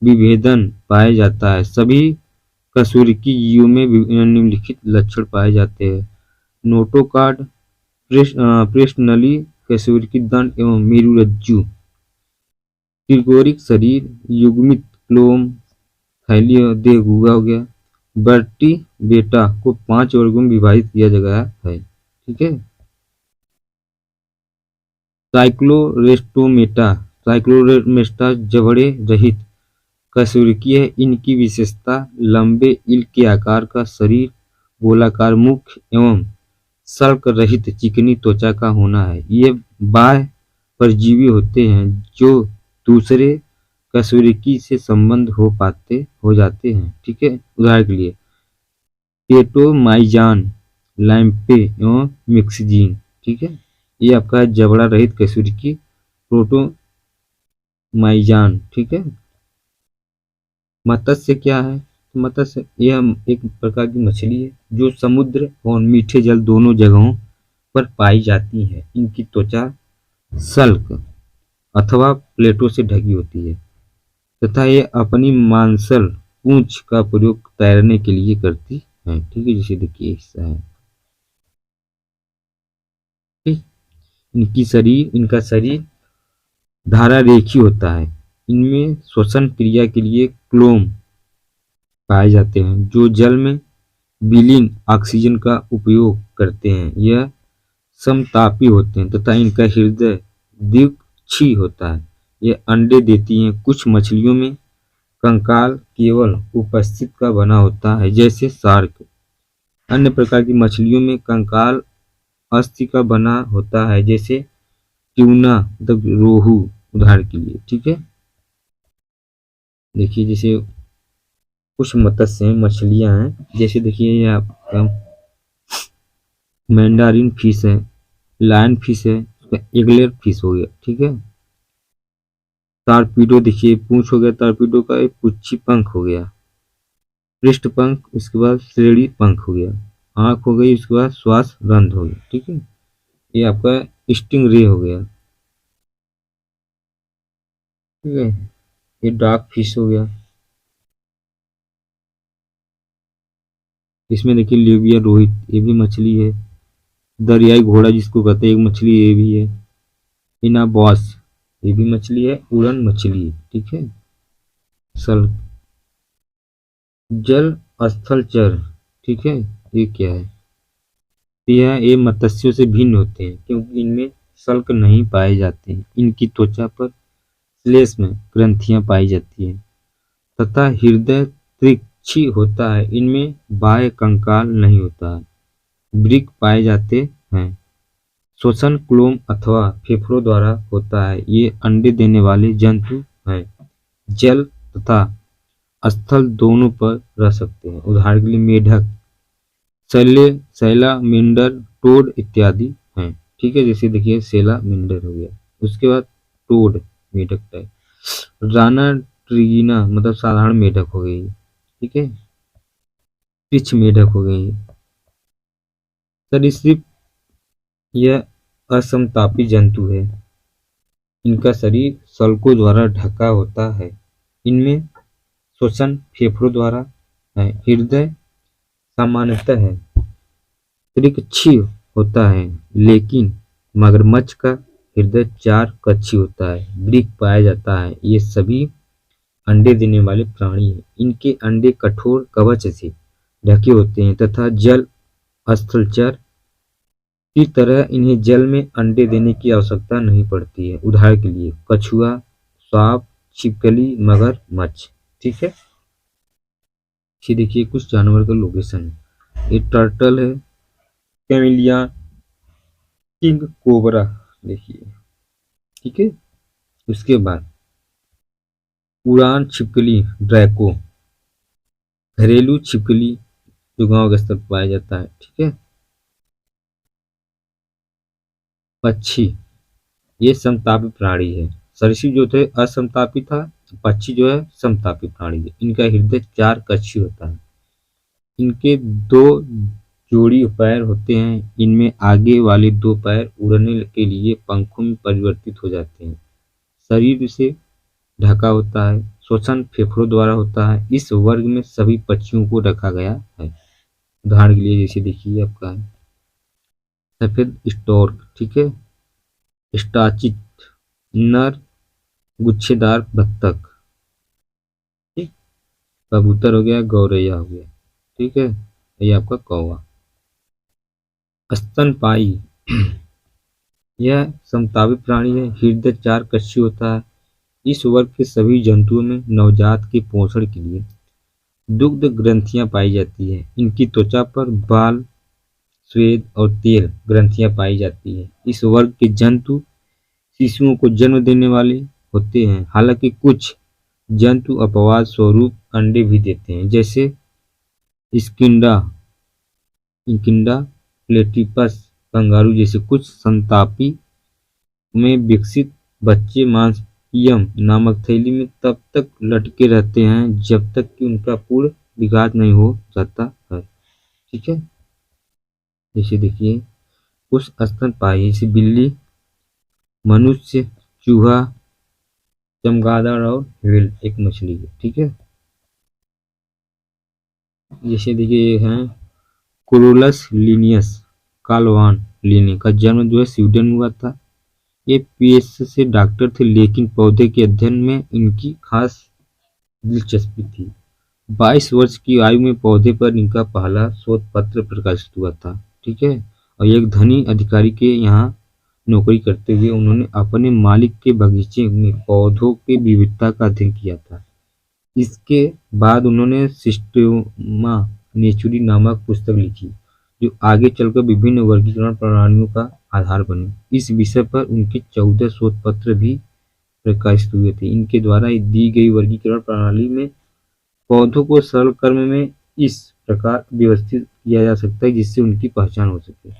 विभेदन पाया जाता है। सभी कशेरुकी जीवों में निम्नलिखित लक्षण पाए जाते हैं। नोटोकॉर्ड, पृष्ठनली, कशेरुकी दंड एवं मेरुरज्जु, त्रिकोणिक शरीर, युग्मित क्लोम, थैलीय देहगुहा हो गया। वर्टिब्रेटा को 5 वर्गों में विभाजित किया गया है। ठीक है। साइक्लोरेस्टोमेटा, साइक्लोरेस्टा जबड़े रहित कशेरुकी है। इनकी विशेषता लंबे ईल के आकार का शरीर, गोलाकार मुख एवं सल्क रहित चिकनी त्वचा का होना है। ये बाह्य परजीवी होते हैं जो दूसरे कशेरुकी से संबंध हो जाते हैं। ठीक है। उदाहरण के लिए टेटोमाइजान, लैम्पे एवं मिक्सिजीन। ठीक है। ये आपका जबड़ा रहित कशेरुकी प्रोटोमाइजान। ठीक है। मत्स्य क्या है? मत्स्य यह एक प्रकार की मछली है जो समुद्र और मीठे जल दोनों जगहों पर पाई जाती है। इनकी त्वचा सल्क अथवा प्लेटों से ढकी होती है तथा ये अपनी मांसल पूंछ का प्रयोग तैरने के लिए करती है। ठीक है, जैसे देखिए हिस्सा है। ठीक, इनका शरीर धारा रेखी होता है। इनमें श्वसन क्रिया के लिए क्लोम पाए जाते हैं जो जल में विलीन ऑक्सीजन का उपयोग करते हैं। यह समतापी होते हैं तथा इनका हृदय द्विक्षी होता है। ये अंडे देती हैं। कुछ मछलियों में कंकाल केवल उपस्थित का बना होता है जैसे शार्क। अन्य प्रकार की मछलियों में कंकाल अस्थि का बना होता है जैसे ट्यूना मतलब रोहू, उदाहरण के लिए। ठीक है। देखिए जैसे कुछ मत्स्य मछलियां हैं, जैसे देखिए ये आपका मैंडारिन फिश है, लायन फिश है, एगलेट फिश हो गया। ठीक है। टारपीडो देखिए पूंछ हो गया, टारपीडो का एक पुच्छी पंख हो गया, पृष्ठ पंख, उसके बाद श्रेणी पंख हो गया, आंख हो गई, उसके बाद श्वास रंध्र हो गया। ठीक है। ये आपका स्टिंग रे हो गया। ठीक है। ये डार्क फिश हो गया। इसमें देखिए लिबिया रोहित, ये भी मछली है। दरियाई घोड़ा जिसको कहते हैं एक मछली ये भी है। इनाबॉस ये भी मछली है। उड़न मछली। ठीक है। सल जल स्थलचर। ठीक है। ये क्या है? ये मत्स्यों से भिन्न होते हैं क्योंकि इनमें सल्क नहीं पाए जाते हैं। इनकी त्वचा पर श्लेष्म ग्रंथियां पाई जाती हैं तथा हृदय त्रिक्षी होता है। इनमें बाह्य कंकाल नहीं होता है। वृक्क पाए जाते हैं। श्वसन क्लोम अथवा फेफड़ों द्वारा होता है। ये अंडे देने वाले जंतु हैं। जल तथा स्थल दोनों पर रह सकते हैं। उदाहरण के लिए मेढक, सैलामेंडर, टोड इत्यादि हैं। ठीक है, जैसे देखिए सैलामेंडर हो गया, उसके बाद टोड मेढक टाइप, राना ट्रिगिना मतलब साधारण मेढक हो गई। ठीक है, पिच मेढक हो गई। सरीसृप यह असमतापी जंतु है। इनका शरीर सल्कों द्वारा ढका होता है। इनमें श्वसन फेफड़ों द्वारा है। हृदय सामान्यतः है त्रिकक्षीय होता है, लेकिन मगरमच्छ का हृदय 4 कक्षीय होता है। वृक्क पाया जाता है। ये सभी अंडे देने वाले प्राणी हैं। इनके अंडे कठोर कवच से ढके होते हैं तथा जल स्थलचर की तरह इन्हें जल में अंडे देने की आवश्यकता नहीं पड़ती है। उदाहरण के लिए कछुआ, सांप, छिपकली, मगरमच्छ। ठीक है, ये देखिए कुछ जानवर का लोकेशन है। ये टर्टल है, कैमिलिया, किंग कोबरा देखिए। ठीक है, उसके बाद उड़ान छिपकली ड्रैको, घरेलू छिपकली जो गांव के स्तर पर पाया जाता है। ठीक है, पक्षी ये समतापी प्राणी है। सरीसृप जो थे असमतापी था, पक्षी जो है समतापी प्राणी है। इनका हृदय 4 कक्षीय होता है। इनके 2 जोड़ी पैर होते हैं। इनमें आगे वाले 2 पैर उड़ने के लिए पंखों में परिवर्तित हो जाते हैं। शरीर से ढका होता है। श्वसन फेफड़ों द्वारा होता है। इस वर्ग में सभी पक्षियों को रखा गया है। उदाहरण के लिए जैसे देखिए आपका सफेद स्टोर्क, ठीक है, स्टाचिट, नर गुच्छेदार बत्तख, ठीक, कबूतर हो गया, गौरैया हो गया। ठीक है, ये आपका कौवा। स्तनपायी यह समतापी प्राणी है। हृदय 4 कक्षीय होता है। इस वर्ग के सभी जंतुओं में नवजात के पोषण के लिए दुग्ध ग्रंथियां पाई जाती है। इनकी त्वचा पर बाल, स्वेद और तेल ग्रंथियां पाई जाती है। इस वर्ग के जंतु शिशुओं को जन्म देने वाले होते हैं। हालांकि कुछ जंतु अपवाद स्वरूप अंडे भी देते हैं, जैसे स्किंडा, इंकिंडा, प्लेटिपस, कंगारू जैसे कुछ संतापी में विकसित बच्चे मांसपियम नामक थैली में तब तक लटके रहते हैं जब तक कि उनका पूर्ण विकास नहीं हो जाता है। ठीक है, जैसे देखिए कुछ स्तनपायी जैसे बिल्ली, मनुष्य, चूहा, चमगादड़ और व्हेल एक मछली है। ठीक है, जैसे देखिए ये है कोरोलस लिनियस, कालवान लिनी का जन्म जो है स्वीडन में हुआ था। ये पेशे से डॉक्टर थे, लेकिन पौधे के अध्ययन में इनकी खास दिलचस्पी थी। 22 वर्ष की आयु में पौधे पर इनका पहला शोध पत्र प्रकाशित हुआ था। ठीक है, और एक धनी अधिकारी के यहाँ नौकरी करते हुए उन्होंने अपने मालिक के बगीचे में पौधों की विविधता का अध्ययन किया था। इसके बाद उन्होंने सिस्टेमा नेचुरी नामक पुस्तक लिखी, जो आगे चलकर विभिन्न वर्गीकरण प्रणालियों का आधार बनी। इस विषय पर उनके 14 शोध पत्र भी प्रकाशित हुए थे। इनके द्वारा दी गई वर्गीकरण प्रणाली में पौधों को सरल क्रम में इस प्रकार व्यवस्थित किया जा सकता है जिससे उनकी पहचान हो सके।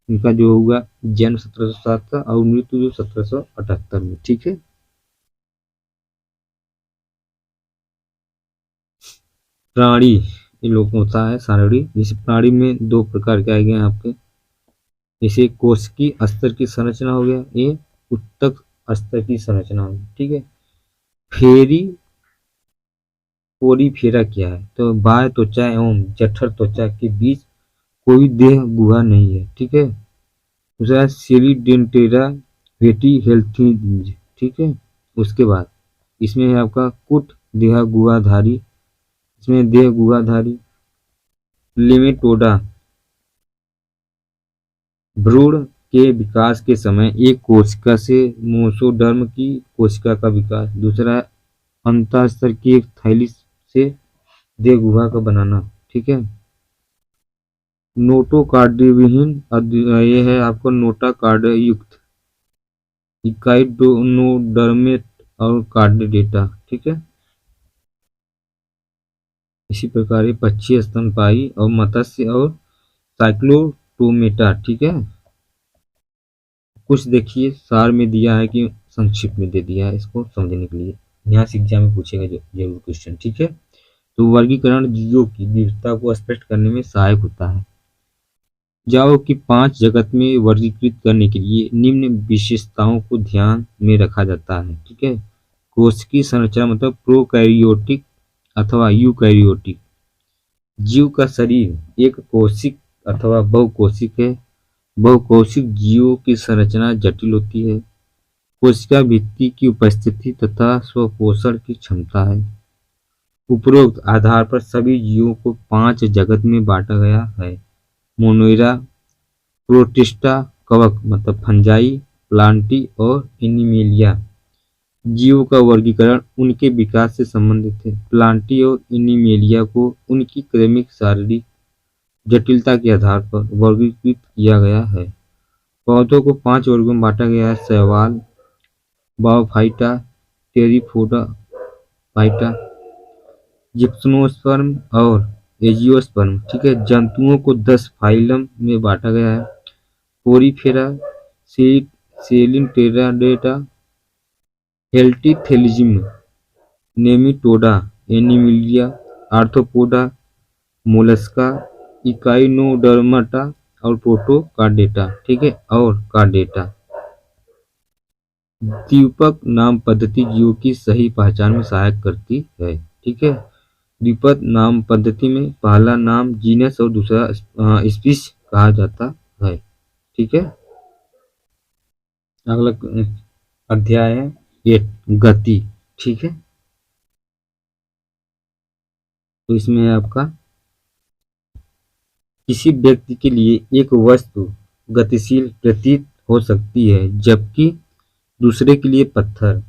इनका जो हुआ जन्म 1707 था और मृत्यु जो 1778 में। ठीक है, प्राणी ये लोग होता है सारणी। जैसे प्राणी में 2 प्रकार के आए गए आपके, जैसे कोशिकी स्तर की संरचना हो गया, ये उत्तक स्तर की संरचना हो गई। ठीक है, फेरी पोरीफेरा क्या है, तो बाह्य त्वचा एवं जठर त्वचा के बीच कोई देह गुहा नहीं है। ठीक है, दूसरा सीरीडेंटेरा वेटी हेल्थिंज। ठीक है, उसके बाद इसमें है आपका कुट देह गुहाधारी, इसमें देह गुहाधारी लिमेटोडा। भ्रूण के विकास के समय एक कोशिका से मोसोडर्म की कोशिका का विकास, दूसरा है अंतःस्तर की एक थैली से देह गुहा का बनाना। ठीक है, नोटोकार्डियविहीन ये है आपको नोटाकार्ड युक्त इकाई नोडर्मेट और कार्डिडेटा। ठीक है, इसी प्रकार ये पक्षी, स्तनपायी और मत्स्य और साइक्लोटोमेटा। ठीक है, कुछ देखिए सार में दिया है कि संक्षिप्त में दे दिया है इसको समझने के लिए, यहाँ से एग्जाम में पूछेगा जरूर क्वेश्चन। ठीक है, तो वर्गीकरण जीवों की विविधता को स्पष्ट करने में सहायक होता है। जाओ कि 5 जगत में वर्गीकृत करने के लिए निम्न विशेषताओं को ध्यान में रखा जाता है। ठीक है, कोशिकीय संरचना मतलब प्रोकैरियोटिक अथवा यूकैरियोटिक। जीव का शरीर एक कोशिक अथवा बहुकोशिक है। बहुकोशिक जीवों की संरचना जटिल होती है। कोशिका भित्ति की उपस्थिति तथा स्वपोषण की क्षमता है। उपरोक्त आधार पर सभी जीवों को 5 जगत में बांटा गया है। मोनेरा, प्रोटिस्टा, कवक मतलब फंजाई, प्लांटी और एनिमेलिया। जीवों का वर्गीकरण उनके विकास से संबंधित है। प्लांटी और एनिमेलिया को उनकी क्रमिक शारीरिक जटिलता के आधार पर वर्गीकृत किया गया है। पौधों को 5 वर्गों में बांटा गया है। शैवाल, बायोफाइटा, टेरिडोफाइटा, जिम्नोस्पर्म और एंजियोस्पर्म। ठीक है, जंतुओं को 10 फाइलम में बांटा गया है। पोरीफेरा, सेलिनटेराडेटा, हेल्टीथेलिज्म, नेमिटोडा, एनिमिलिया, आर्थ्रोपोडा, मोलस्का, इकाइनोडर्माटा और प्रोटोकार्डेटा। ठीक है, और कार्डेटा। द्विपद नाम पद्धति जीवों की सही पहचान में सहायक करती है। ठीक है, द्विपद नाम पद्धति में पहला नाम जीनस और दूसरा स्पीश कहा जाता है। ठीक है, अगला अध्याय है ये गति। ठीक है, तो इसमें है आपका किसी व्यक्ति के लिए एक वस्तु गतिशील प्रतीत हो सकती है जबकि दूसरे के लिए पत्थर।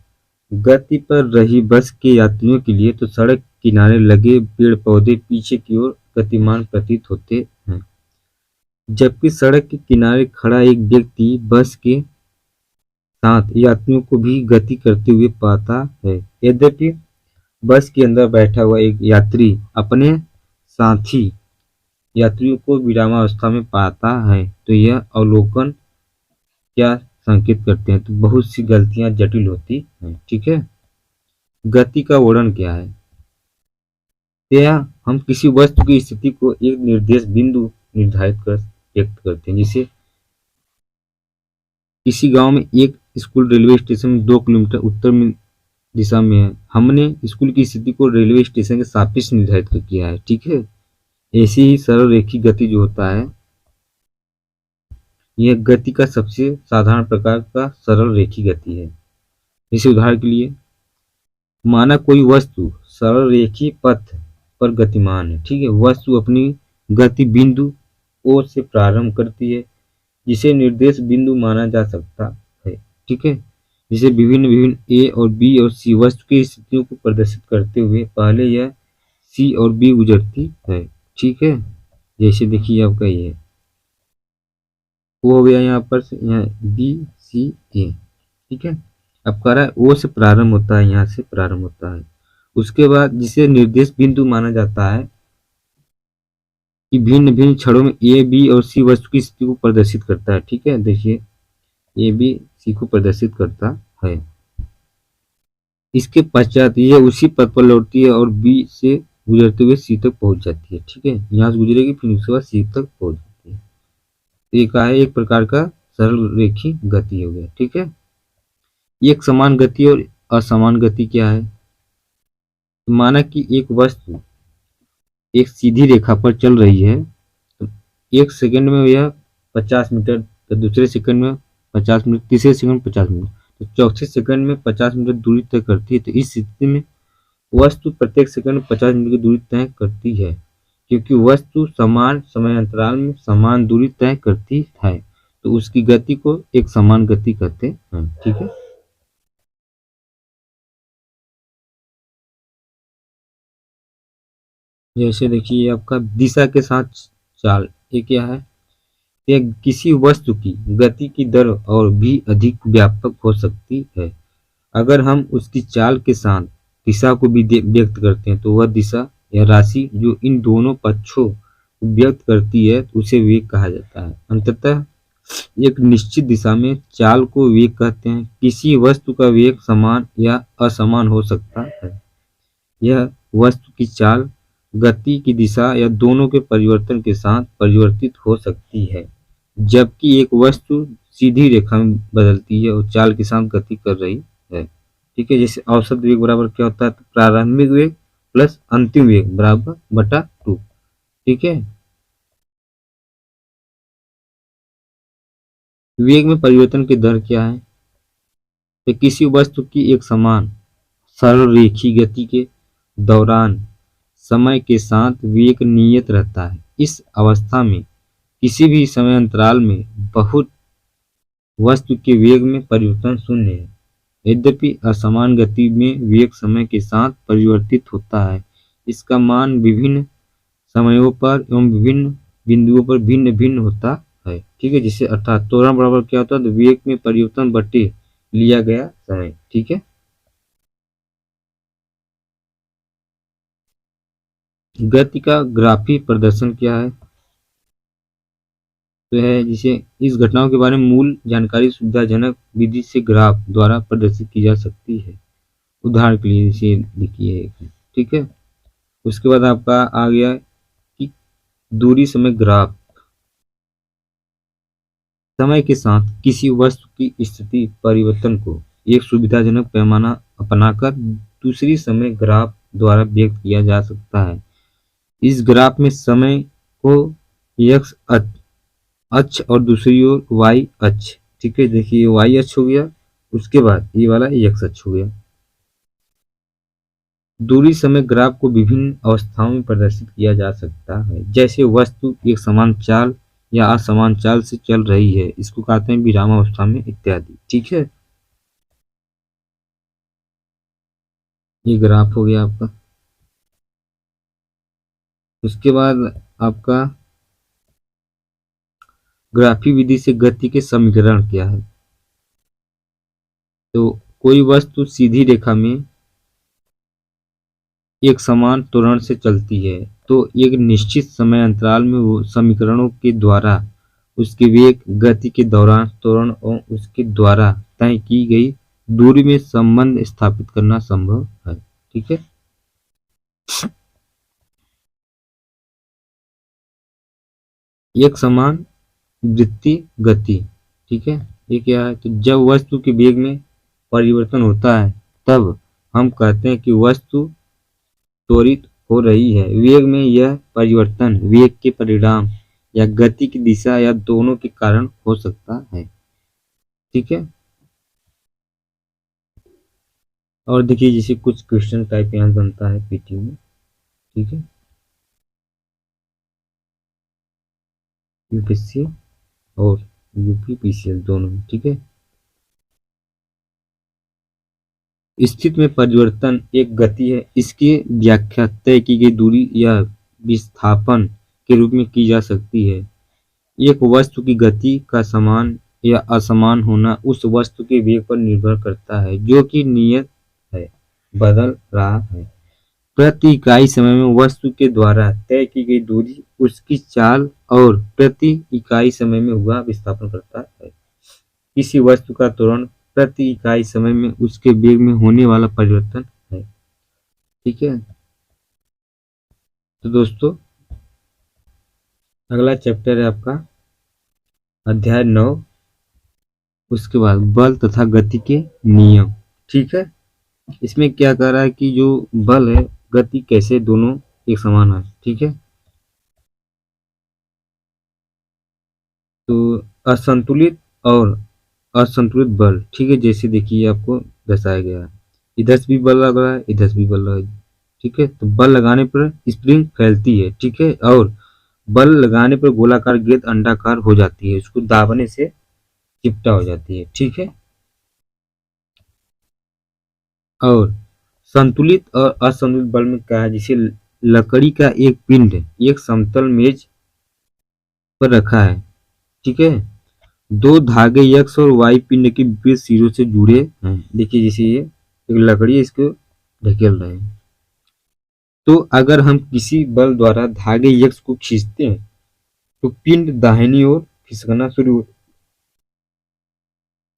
गति पर रही बस के यात्रियों के लिए तो सड़क किनारे लगे पेड़ पौधे पीछे की ओर गतिमान प्रतीत होते हैं, जबकि सड़क के किनारे खड़ा एक व्यक्ति बस के साथ यात्रियों को भी गति करते हुए पाता है। यद्यपि बस के अंदर बैठा हुआ एक यात्री अपने साथी यात्रियों को विरामावस्था में पाता है, तो यह अवलोकन क्या संकेत करते हैं? तो बहुत सी गलतियां जटिल होती हैं। ठीक है, गति का वर्णन क्या है? या हम किसी वस्तु की स्थिति को एक निर्देश बिंदु निर्धारित कर व्यक्त करते हैं। जैसे किसी गांव में एक स्कूल रेलवे स्टेशन में 2 किलोमीटर उत्तर में दिशा में है। हमने स्कूल की स्थिति को रेलवे स्टेशन के सापेक्ष निर्धारित किया है। ठीक है, ऐसी ही सरल रेखी गति जो होता है, यह गति का सबसे साधारण प्रकार का सरल रेखी गति है। इसी उदाहरण के लिए माना कोई वस्तु सरल रेखी पथ पर गतिमान है। ठीक है, वस्तु अपनी गति बिंदु ओ से प्रारंभ करती है जिसे निर्देश बिंदु माना जा सकता है। ठीक है, जिसे विभिन्न विभिन्न ए और बी और सी वस्तु की स्थितियों को प्रदर्शित करते हुए पहले यह सी और बी गुजरती है। ठीक है, जैसे देखिए आपका ये वो हो गया यहाँ पर से यहाँ बी सी ए। ठीक है, अब कह रहा है ओ से प्रारंभ होता है, यहाँ से प्रारंभ होता है। उसके बाद जिसे निर्देश बिंदु माना जाता है कि भिन्न भिन्न क्षणों में ए बी और सी वस्तु की स्थिति को प्रदर्शित करता है। ठीक है, देखिए ए बी सी को प्रदर्शित करता है। इसके पश्चात यह उसी पथ पर लौटती है और बी से गुजरते हुए सी तक पहुंच जाती है। ठीक है, यहाँ से गुजरेगी फिर उसके बाद सी तक पहुंच जाती है। तो ये का है एक प्रकार का सरल रेखी गति हो गया। ठीक है, एक समान गति और असमान गति क्या है? माना कि एक वस्तु एक सीधी रेखा पर चल रही है, तो एक सेकंड में यह 50 मीटर, तो दूसरे सेकंड में 50 मिनट, तीसरे सेकंड में 50 मिनट, तो चौथे सेकंड में 50 मीटर दूरी तय करती है। तो इस स्थिति में वस्तु प्रत्येक सेकंड में 50 मीटर की दूरी तय करती है, क्योंकि वस्तु समान समय अंतराल में समान दूरी तय करती है, तो उसकी गति को एक समान गति कहते हैं। ठीक है, जैसे देखिए आपका दिशा के साथ चाल ये क्या है? यह किसी वस्तु की गति की दर और भी अधिक व्यापक हो सकती है। अगर हम उसकी चाल के साथ दिशा को भी व्यक्त करते हैं तो वह दिशा या राशि जो इन दोनों पक्षों को व्यक्त करती है तो उसे वेग कहा जाता है। अंततः एक निश्चित दिशा में चाल को वेग कहते हैं। किसी वस्तु का वेग समान या असमान हो सकता है। यह वस्तु की चाल, गति की दिशा या दोनों के परिवर्तन के साथ परिवर्तित हो सकती है। जबकि एक वस्तु सीधी रेखा में बदलती है और चाल के साथ गति कर रही है। ठीक है, जैसे औसत वेग बराबर क्या होता है? तो प्रारंभिक वेग प्लस अंतिम वेग बराबर बटा 2। ठीक है, वेग में परिवर्तन की दर क्या है? तो किसी वस्तु की एक समान सरल रेखीय गति के दौरान समय के साथ वेग नियत रहता है। इस अवस्था में किसी भी समय अंतराल में बहुत वस्तु के वेग में परिवर्तन शून्य है। यद्यपि असमान गति में वेग समय के साथ परिवर्तित होता है। इसका मान विभिन्न समयों पर एवं विभिन्न बिंदुओं पर भिन्न भिन्न होता है। ठीक है, जिससे अर्थात त्वरण बराबर क्या होता है? तो वेग में परिवर्तन बटे लिया गया समय। ठीक है, गति का ग्राफी प्रदर्शन क्या है? तो है जिसे इस घटनाओं के बारे में मूल जानकारी सुविधाजनक विधि से ग्राफ द्वारा प्रदर्शित की जा सकती है। उदाहरण के लिए इसे लिखिए। ठीक है, उसके बाद आपका आ गया कि दूरी समय ग्राफ। समय के साथ किसी वस्तु की स्थिति परिवर्तन को एक सुविधाजनक पैमाना अपनाकर दूसरी समय ग्राफ द्वारा व्यक्त किया जा सकता है। इस ग्राफ में समय को एक्स अक्ष और दूसरी ओर वाई अक्ष। ठीक है, देखिए वाई अक्ष हो गया, उसके बाद ये वाला एक्स अक्ष हो गया। दूरी समय ग्राफ को विभिन्न अवस्थाओं में प्रदर्शित किया जा सकता है। जैसे वस्तु एक समान चाल या असमान चाल से चल रही है, इसको कहते हैं विरामावस्था में इत्यादि। ठीक है, ये ग्राफ हो गया आपका। उसके बाद आपका ग्राफी विधि से गति के समीकरण क्या है? तो कोई वस्तु सीधी रेखा में एक समान त्वरण से चलती है तो एक निश्चित समय अंतराल में वो समीकरणों के द्वारा उसके वेग, गति के दौरान त्वरण और उसके द्वारा तय की गई दूरी में संबंध स्थापित करना संभव है। ठीक है, एक समान वृत्तीय गति। ठीक है, ये क्या है? तो जब वस्तु के वेग में परिवर्तन होता है तब हम कहते हैं कि वस्तु त्वरित हो रही है। वेग में यह परिवर्तन वेग के परिणाम या गति की दिशा या दोनों के कारण हो सकता है। ठीक है, और देखिए जैसे कुछ क्वेश्चन टाइप यहाँ बनता है पीटी में। ठीक है, यूपीएससी और यूपीपीसीएल दोनों में। ठीक है, स्थिति में परिवर्तन एक गति है। इसकी व्याख्या तय की गई दूरी या विस्थापन के रूप में की जा सकती है। एक वस्तु की गति का समान या असमान होना उस वस्तु के वेग पर निर्भर करता है जो कि नियत है, बदल रहा है। प्रति इकाई समय में वस्तु के द्वारा तय की गई दूरी उसकी चाल और प्रति इकाई समय में हुआ विस्थापन करता है। किसी वस्तु का त्वरण प्रति इकाई समय में उसके वेग में होने वाला परिवर्तन है। ठीक है, तो दोस्तों अगला चैप्टर है आपका अध्याय 9। उसके बाद बल तथा गति के नियम। ठीक है, इसमें क्या कह रहा है कि जो बल है, गति कैसे दोनों एक समान है। ठीक है, तो असंतुलित और असंतुलित बल। ठीक है, जैसे देखिए आपको दर्शाया गया है, इधर से भी बल लग रहा है, इधर से भी बल लग रहा है। ठीक है, तो बल लगाने पर स्प्रिंग फैलती है। ठीक है, और बल लगाने पर गोलाकार गेंद अंडाकार हो जाती है, उसको दाबने से चिपटा हो जाती है। ठीक है, और संतुलित और असंतुलित बल में क्या है? जैसे लकड़ी का एक पिंड एक समतल मेज पर रखा है। ठीक है, दो धागे एक्स और वाई पिंड के विपरीत सिरों से जुड़े हैं। देखिए जैसे ये एक लकड़ी है, इसको ढकेल रहे हैं। तो अगर हम किसी बल द्वारा धागे एक्स को खींचते हैं तो पिंड दाहिनी ओर खिसकना शुरू हो।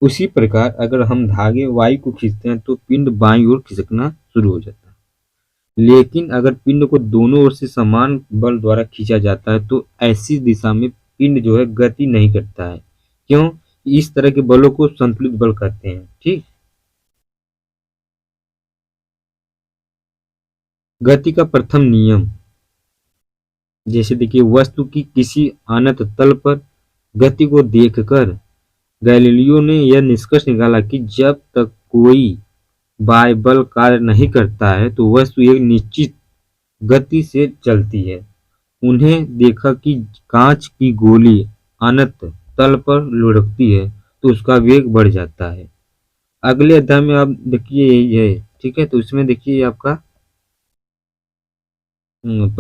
उसी प्रकार अगर हम धागे वाई को खींचते हैं तो पिंड बाईं ओर खिसकना शुरू हो जाता है। लेकिन अगर पिंड को दोनों ओर से समान बल द्वारा खींचा जाता है तो ऐसी दिशा में पिंड जो है गति नहीं करता है। क्यों? इस तरह के बलों को संतुलित बल कहते हैं। ठीक। गति का प्रथम नियम, जैसे देखिए वस्तु की किसी अनंत तल पर गति को देखकर गैलीलियो ने यह निष्कर्ष निकाला कि जब तक कोई बाह्य बल कार्य नहीं करता है तो वस्तु एक निश्चित गति से चलती है। उन्हें देखा कि कांच की गोली अनंत तल पर लुढ़कती है तो उसका वेग बढ़ जाता है। अगले अध्याय में आप देखिए यही है। ठीक है, तो इसमें देखिए आपका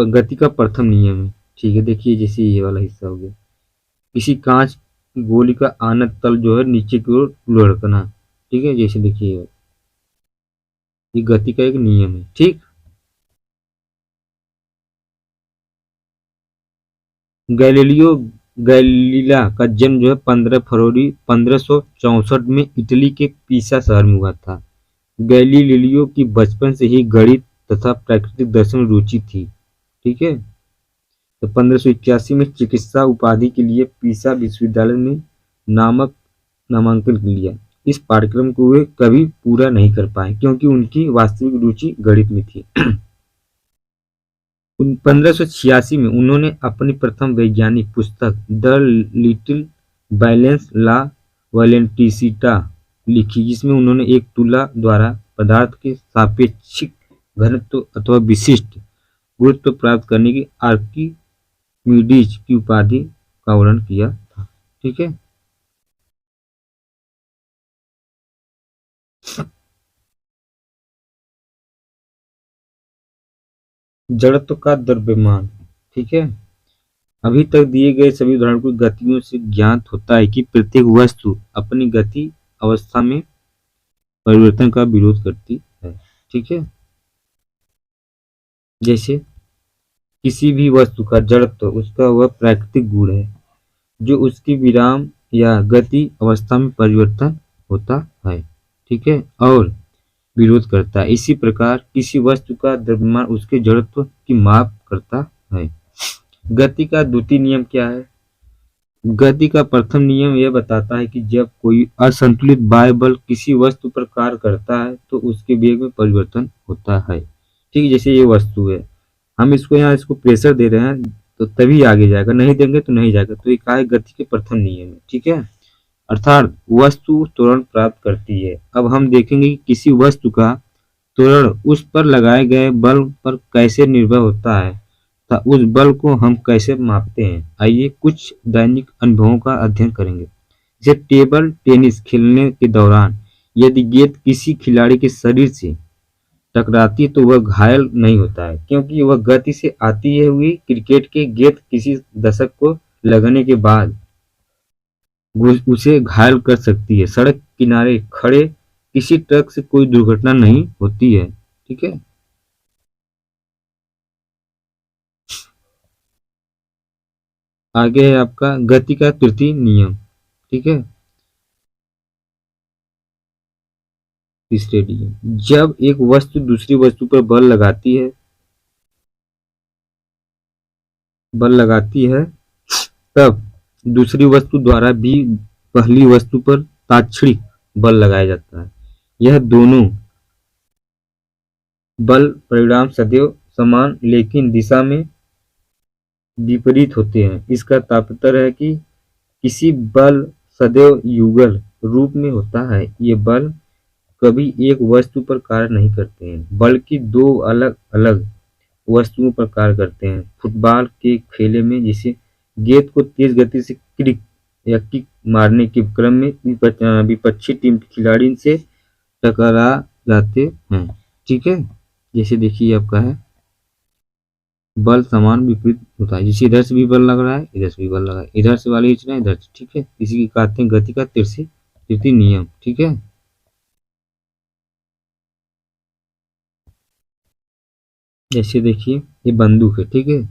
गति का प्रथम नियम है। ठीक है, देखिए जैसे ये वाला हिस्सा हो गया, किसी कांच की गोली का आनत तल जो है नीचे की ओर लुढ़कना। ठीक है, जैसे देखिए ये गति का एक नियम है। ठीक। गैलीलियो गैलीला का जन्म जो है 15 फरवरी 1564 में इटली के पीसा शहर में हुआ था। गैलीलियो की बचपन से ही गणित तथा प्राकृतिक दर्शन में रुचि थी। ठीक है, तो 1581 में चिकित्सा उपाधि के लिए पीसा विश्वविद्यालय में नामक नामांकन लिया। इस पाठ्यक्रम को वे कभी पूरा नहीं कर पाए क्योंकि उनकी वास्तविक रुचि गणित में थी। 1586 में उन्होंने अपनी प्रथम वैज्ञानिक पुस्तक द लिटिल बैलेंस ला वैलेंटिसिटा लिखी, जिसमें उन्होंने एक तुला द्वारा पदार्थ के सापेक्षिक घनत्व अथवा विशिष्ट गुरुत्व प्राप्त करने की आर्किमिडीज की उपाधि का वर्णन किया था। ठीक है, जड़त्व का द्रव्यमान। ठीक है, अभी तक दिए गए सभी उदाहरणों की गतियों से ज्ञात होता है कि प्रत्येक वस्तु अपनी गति अवस्था में परिवर्तन का विरोध करती है। ठीक है, जैसे किसी भी वस्तु का जड़त्व उसका वह प्राकृतिक गुण है जो उसकी विराम या गति अवस्था में परिवर्तन होता है। ठीक है, और विरोध करता है। इसी प्रकार किसी वस्तु का द्रव्यमान उसके जड़त्व की माप करता है। गति का द्वितीय नियम क्या है? गति का प्रथम नियम यह बताता है कि जब कोई असंतुलित बाह्य बल किसी वस्तु पर कार्य करता है तो उसके वेग में परिवर्तन होता है। ठीक है, जैसे ये वस्तु है, हम इसको यहाँ इसको प्रेशर दे रहे हैं तो तभी आगे जाएगा, नहीं देंगे तो नहीं जाएगा। तो ये क्या है? गति के प्रथम नियम है। ठीक है, अर्थात वस्तु त्वरण प्राप्त करती है। अब हम देखेंगे कि किसी वस्तु का त्वरण उस पर लगाए गए बल पर कैसे निर्भर होता है तथा उस बल को हम कैसे मापते हैं। आइए कुछ दैनिक अनुभवों का अध्ययन करेंगे। जैसे टेबल टेनिस खेलने के दौरान यदि गेंद किसी खिलाड़ी के शरीर से टकराती है तो वह घायल नहीं होता है क्योंकि वह गति से आती है हुई क्रिकेट के गेंद किसी दर्शक को लगने के बाद उसे घायल कर सकती है। सड़क किनारे खड़े किसी ट्रक से कोई दुर्घटना नहीं होती है। ठीक है, आगे है आपका गति का तृतीय नियम। ठीक है, तीसरे नियम, जब एक वस्तु दूसरी वस्तु पर बल लगाती है तब दूसरी वस्तु द्वारा भी पहली वस्तु पर तात्क्षणिक बल लगाया जाता है। यह दोनों बल परिणाम सदैव समान लेकिन दिशा में विपरीत होते हैं। इसका तात्पर्य है कि किसी बल सदैव युगल रूप में होता है। ये बल कभी एक वस्तु पर कार्य नहीं करते हैं बल्कि दो अलग अलग वस्तुओं पर कार्य करते हैं। फुटबॉल के खेले में जैसे गेंद को तेज गति से किक मारने के क्रम में विपक्षी टीम के खिलाड़ी से टकरा जाते हैं। ठीक है, जैसे देखिए आपका है बल समान विपरीत होता है। जैसे इधर से भी बल लग रहा है, इधर से भी बल लगा है, इधर से वाले खींचना है, इधर से, ठीक है। इसी की कहते हैं गति का तृतीय नियम, ठीक है। जैसे देखिए ये बंदूक है, ठीक है।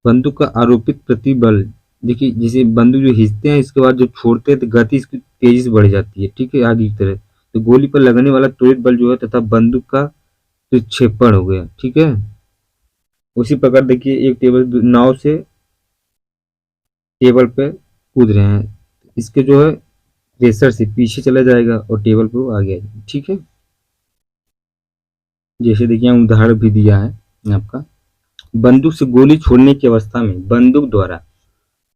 बंदूक का आरोपित प्रतिबल, देखिए जैसे बंदूक जो खींचते हैं इसके बाद जब छोड़ते हैं तो गति इसकी तेजी से बढ़ जाती है, ठीक है, आगे की तरह। तो गोली पर लगने वाला त्वरित बल जो है तथा बंदूक का विक्षेपण हो गया, ठीक है। उसी प्रकार देखिए एक टेबल नाव से टेबल पे कूद रहे हैं, इसके जो है प्रेशर से पीछे चला जाएगा और टेबल पे वो आगे आ जाएगा, ठीक है। जैसे देखिए यहाँ उदाहरण भी दिया है आपका, बंदूक से गोली छोड़ने की अवस्था में बंदूक द्वारा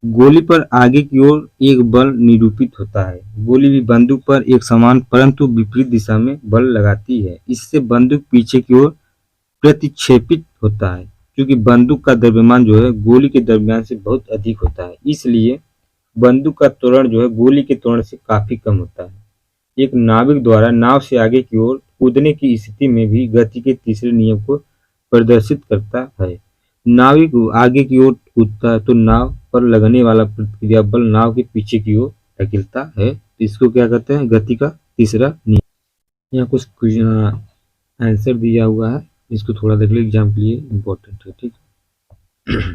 गोली पर आगे की ओर एक बल निरूपित होता है। गोली भी बंदूक पर एक समान परंतु विपरीत दिशा में बल लगाती है। इससे बंदूक पीछे की ओर प्रतिक्षेपित होता है, क्योंकि बंदूक का द्रव्यमान जो है गोली के द्रव्यमान से बहुत अधिक होता है, इसलिए बंदूक का त्वरण जो है गोली के त्वरण से काफी कम होता है। एक नाविक द्वारा नाव से आगे की ओर कूदने की स्थिति में भी गति के तीसरे नियम को प्रदर्शित करता है। नाविक आगे की ओर कूदता है तो नाव पर लगने वाला प्रतिक्रिया बल नाव के पीछे की ओर धकेलता है। तो इसको क्या कहते हैं, गति का तीसरा नियम। यहाँ कुछ आंसर दिया हुआ है, इसको थोड़ा देख लो, एग्जाम के लिए इम्पोर्टेंट है, ठीक है।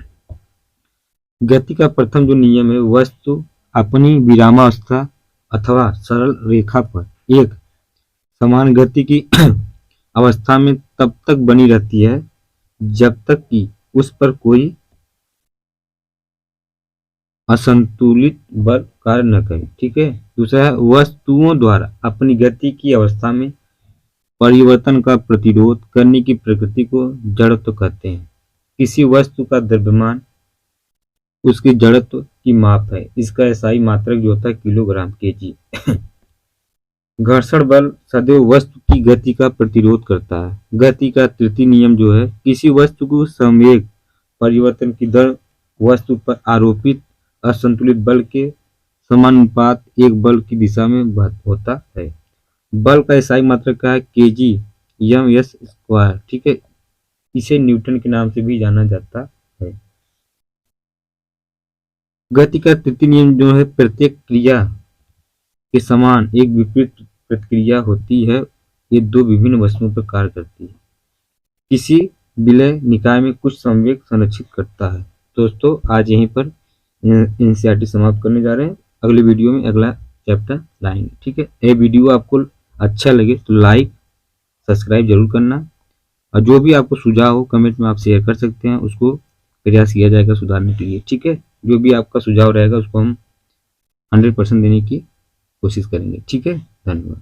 गति का प्रथम जो नियम है, वस्तु अपनी विरामावस्था अथवा सरल रेखा पर एक समान गति की अवस्था में तब तक बनी रहती है जब तक कि उस पर कोई असंतुलित बल कार्य न करे, ठीक है। दूसरा है वस्तुओं द्वारा अपनी गति की अवस्था में परिवर्तन का प्रतिरोध करने की प्रकृति को जड़त्व कहते हैं। किसी वस्तु का द्रव्यमान उसकी जड़त्व की माप है, इसका एसआई मात्रक जो होता है किलोग्राम केजी। घर्षण बल सदैव वस्तु की गति का प्रतिरोध करता है। गति का तृतीय नियम जो है, किसी वस्तु को संवेग परिवर्तन की दर वस्तु पर आरोपित असंतुलित बल के समानुपात एक बल की दिशा में होता है। बल का एसआई मात्रक क्या है, केजी एम एस स्क्वायर, ठीक है। इसे न्यूटन के नाम से भी जाना जाता है। गति का तृतीय नियम जो है, प्रत्येक क्रिया के समान एक विपरीत प्रतिक्रिया होती है, ये दो विभिन्न वस्तुओं पर कार्य करती है। किसी विलय निकाय में कुछ संवेग संरक्षित करता है। दोस्तों आज यहीं पर एनसीईआरटी समाप्त करने जा रहे हैं, अगले वीडियो में अगला चैप्टर लाएंगे, ठीक है। ये वीडियो आपको अच्छा लगे तो लाइक सब्सक्राइब जरूर करना, और जो भी आपको सुझाव हो कमेंट में आप शेयर कर सकते हैं, उसको प्रयास किया जाएगा सुधारने के लिए, ठीक है। जो भी आपका सुझाव रहेगा उसको हम 100% देने की कोशिश करेंगे, ठीक है। धन्यवाद।